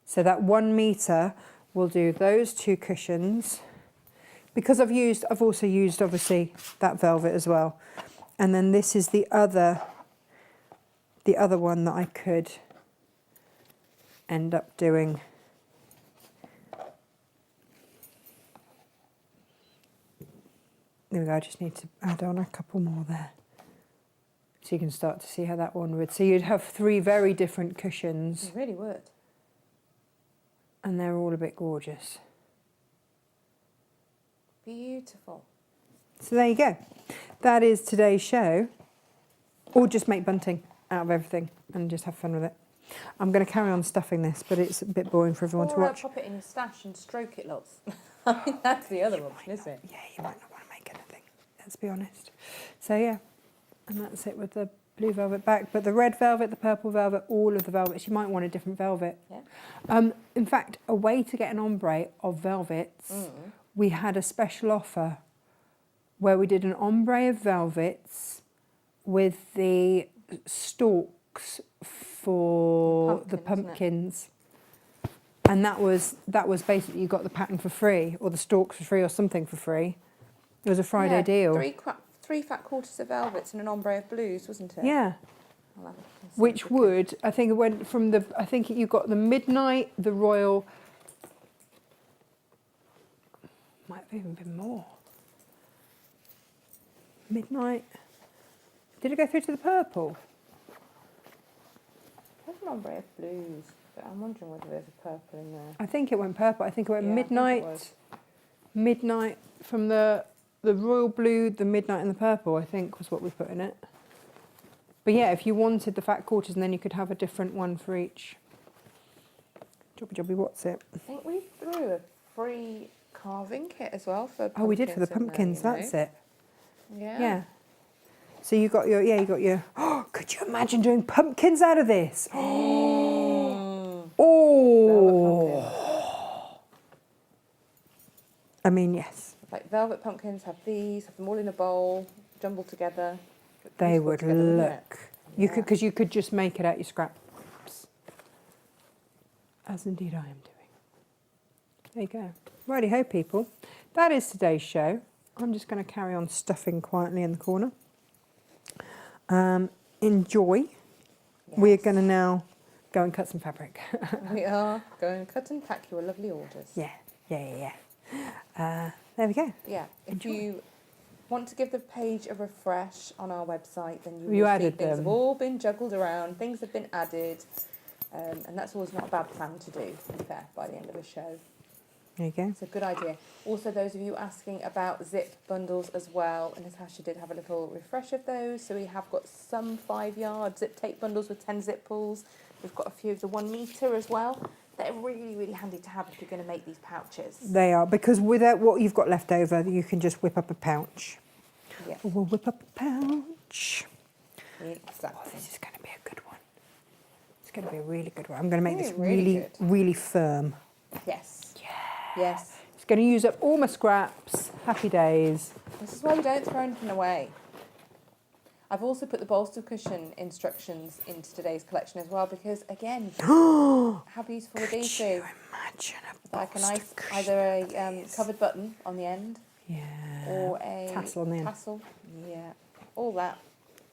So that 1 metre will do those 2 cushions. Because I've also used obviously that velvet as well. And then this is the other one that I could end up doing. There we go, I just need to add on a couple more there. So you can start to see how that one would. So you'd have 3 very different cushions. You really would. And they're all a bit gorgeous. Beautiful. So there you go. That is today's show. Or just make bunting out of everything and just have fun with it. I'm going to carry on stuffing this, but it's a bit boring for everyone to watch. Or pop it in your stash and stroke it lots. I mean, that's the other option, isn't it? Yeah, you might not want to make anything. let's be honest. So yeah, and that's it with the blue velvet back. But the red velvet, the purple velvet, all of the velvets, you might want a different velvet. Yeah. In fact, a way to get an ombre of velvets, we had a special offer where we did an ombre of velvets with the stalks for the pumpkins. And that was basically, you got the pattern for free, or the stalks for free, or something for free. It was a Friday deal. Three fat quarters of velvets and an ombre of blues, wasn't it? Yeah. I'll have a Which would, I think it went from the, I think you got the midnight, the royal, might have even been more. Midnight. Did it go through to the purple? There's an ombre of blues, but I'm wondering whether there's a purple in there. I think it went purple. I think it went midnight. I think it was. Midnight from the royal blue, the midnight and the purple, I think was what we put in it. But yeah, if you wanted the fat quarters, and then you could have a different one for each. Jobby, what's it? I think we threw a free carving kit as well for pumpkins. Oh, we did for the pumpkins, that's it. Yeah. Yeah. So you got your, oh, could you imagine doing pumpkins out of this? Oh. I mean, yes. Like velvet pumpkins, have these, have them all in a bowl, jumbled together. They would look. You Yeah. could, because you could just make it out your scraps. As indeed I am doing. There you go. Righty-ho, people. That is today's show. I'm just going to carry on stuffing quietly in the corner. Enjoy. Yes. We're going to now go and cut some fabric. We are going to cut and pack your lovely orders. Yeah. There we go. Yeah. If Enjoy. you want to give the page a refresh on our website, then You will see added things them. have all been juggled around, things have been added, and that's always not a bad plan to do, to be fair, by the end of a show. There you go. It's a good idea. Also, those of you asking about zip bundles as well, and Natasha did have a little refresh of those. So we have got some 5-yard zip tape bundles with 10 zip pulls. We've got a few of the 1 metre as well. They're really, really handy to have if you're going to make these pouches. They are, because without what you've got left over, you can just whip up a pouch. Yeah. We'll whip up a pouch. Exactly. Oh, this is going to be a good one. It's going to be a really good one. I'm going to make this Really really, really firm. Yes. Yes. It's going to use up all my scraps. Happy days. This is why we don't throw anything away. I've also put the bolster cushion instructions into today's collection as well because, again, how beautiful would these be? Could you imagine a Like a bolster nice, cushion either a like this? covered button on the end Yeah. or a Tassel on the end. tassel. Yeah, all that.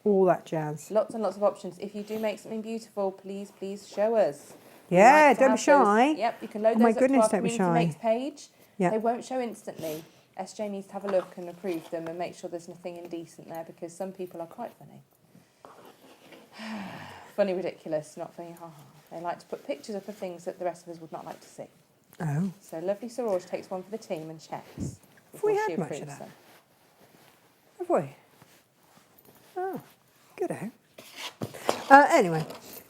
All that jazz. Lots and lots of options. If you do make something beautiful, please show us. We Yeah, like to don't be have shy. those. Yep, you can load Oh those my up goodness, to our don't be Community shy. Makes page. Yeah. They won't show instantly. SJ needs to have a look and approve them and make sure there's nothing indecent there because some people are quite funny. Funny, ridiculous, not funny, ha ha. They like to put pictures up of things that the rest of us would not like to see. Oh. So lovely Sororge takes one for the team and checks. Have we before had she much of approves that? them. Have we? Oh, good. Anyway.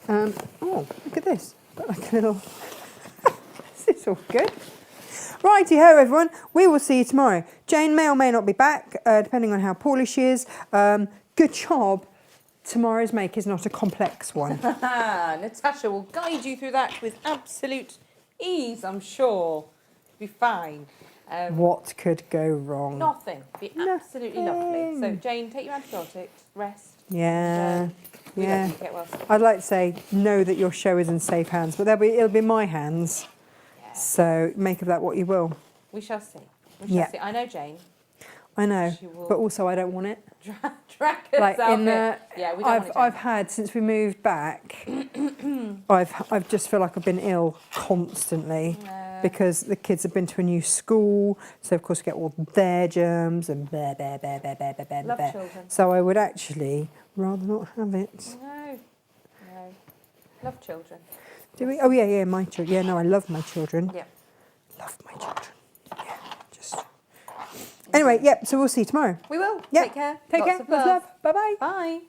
Oh, look at this. Got like a little... This is all good. Righty-ho, everyone. We will see you tomorrow. Jane may or may not be back, depending on how poorly she is. Good job. Tomorrow's make is not a complex one. Natasha will guide you through that with absolute ease, I'm sure. Be fine. What could go wrong? Nothing. Be absolutely lovely. So, Jane, take your antibiotics, rest. Yeah. We Yeah. hope you get well soon. I'd like to say, know that your show is in safe hands, but it'll be my hands. Yeah. So make of that what you will. We shall see. We shall Yeah. see. I know Jane. I know, She will but also I don't want it. drag us Like out in the, here. Yeah, we don't want I've had since we moved back. I've just feel like I've been ill constantly because the kids have been to a new school, so of course we get all their germs and blah blah blah blah blah blah blah. Love blah. children. So I would actually rather not have it. No. Love children. Do we? Oh yeah, my children. Yeah, no, I love my children. Yeah. Love my children. Yeah, just. Anyway, yep. So we'll see you tomorrow. We will. Yep. Take care. Take Lots care. of Lots of love. Bye bye. Bye.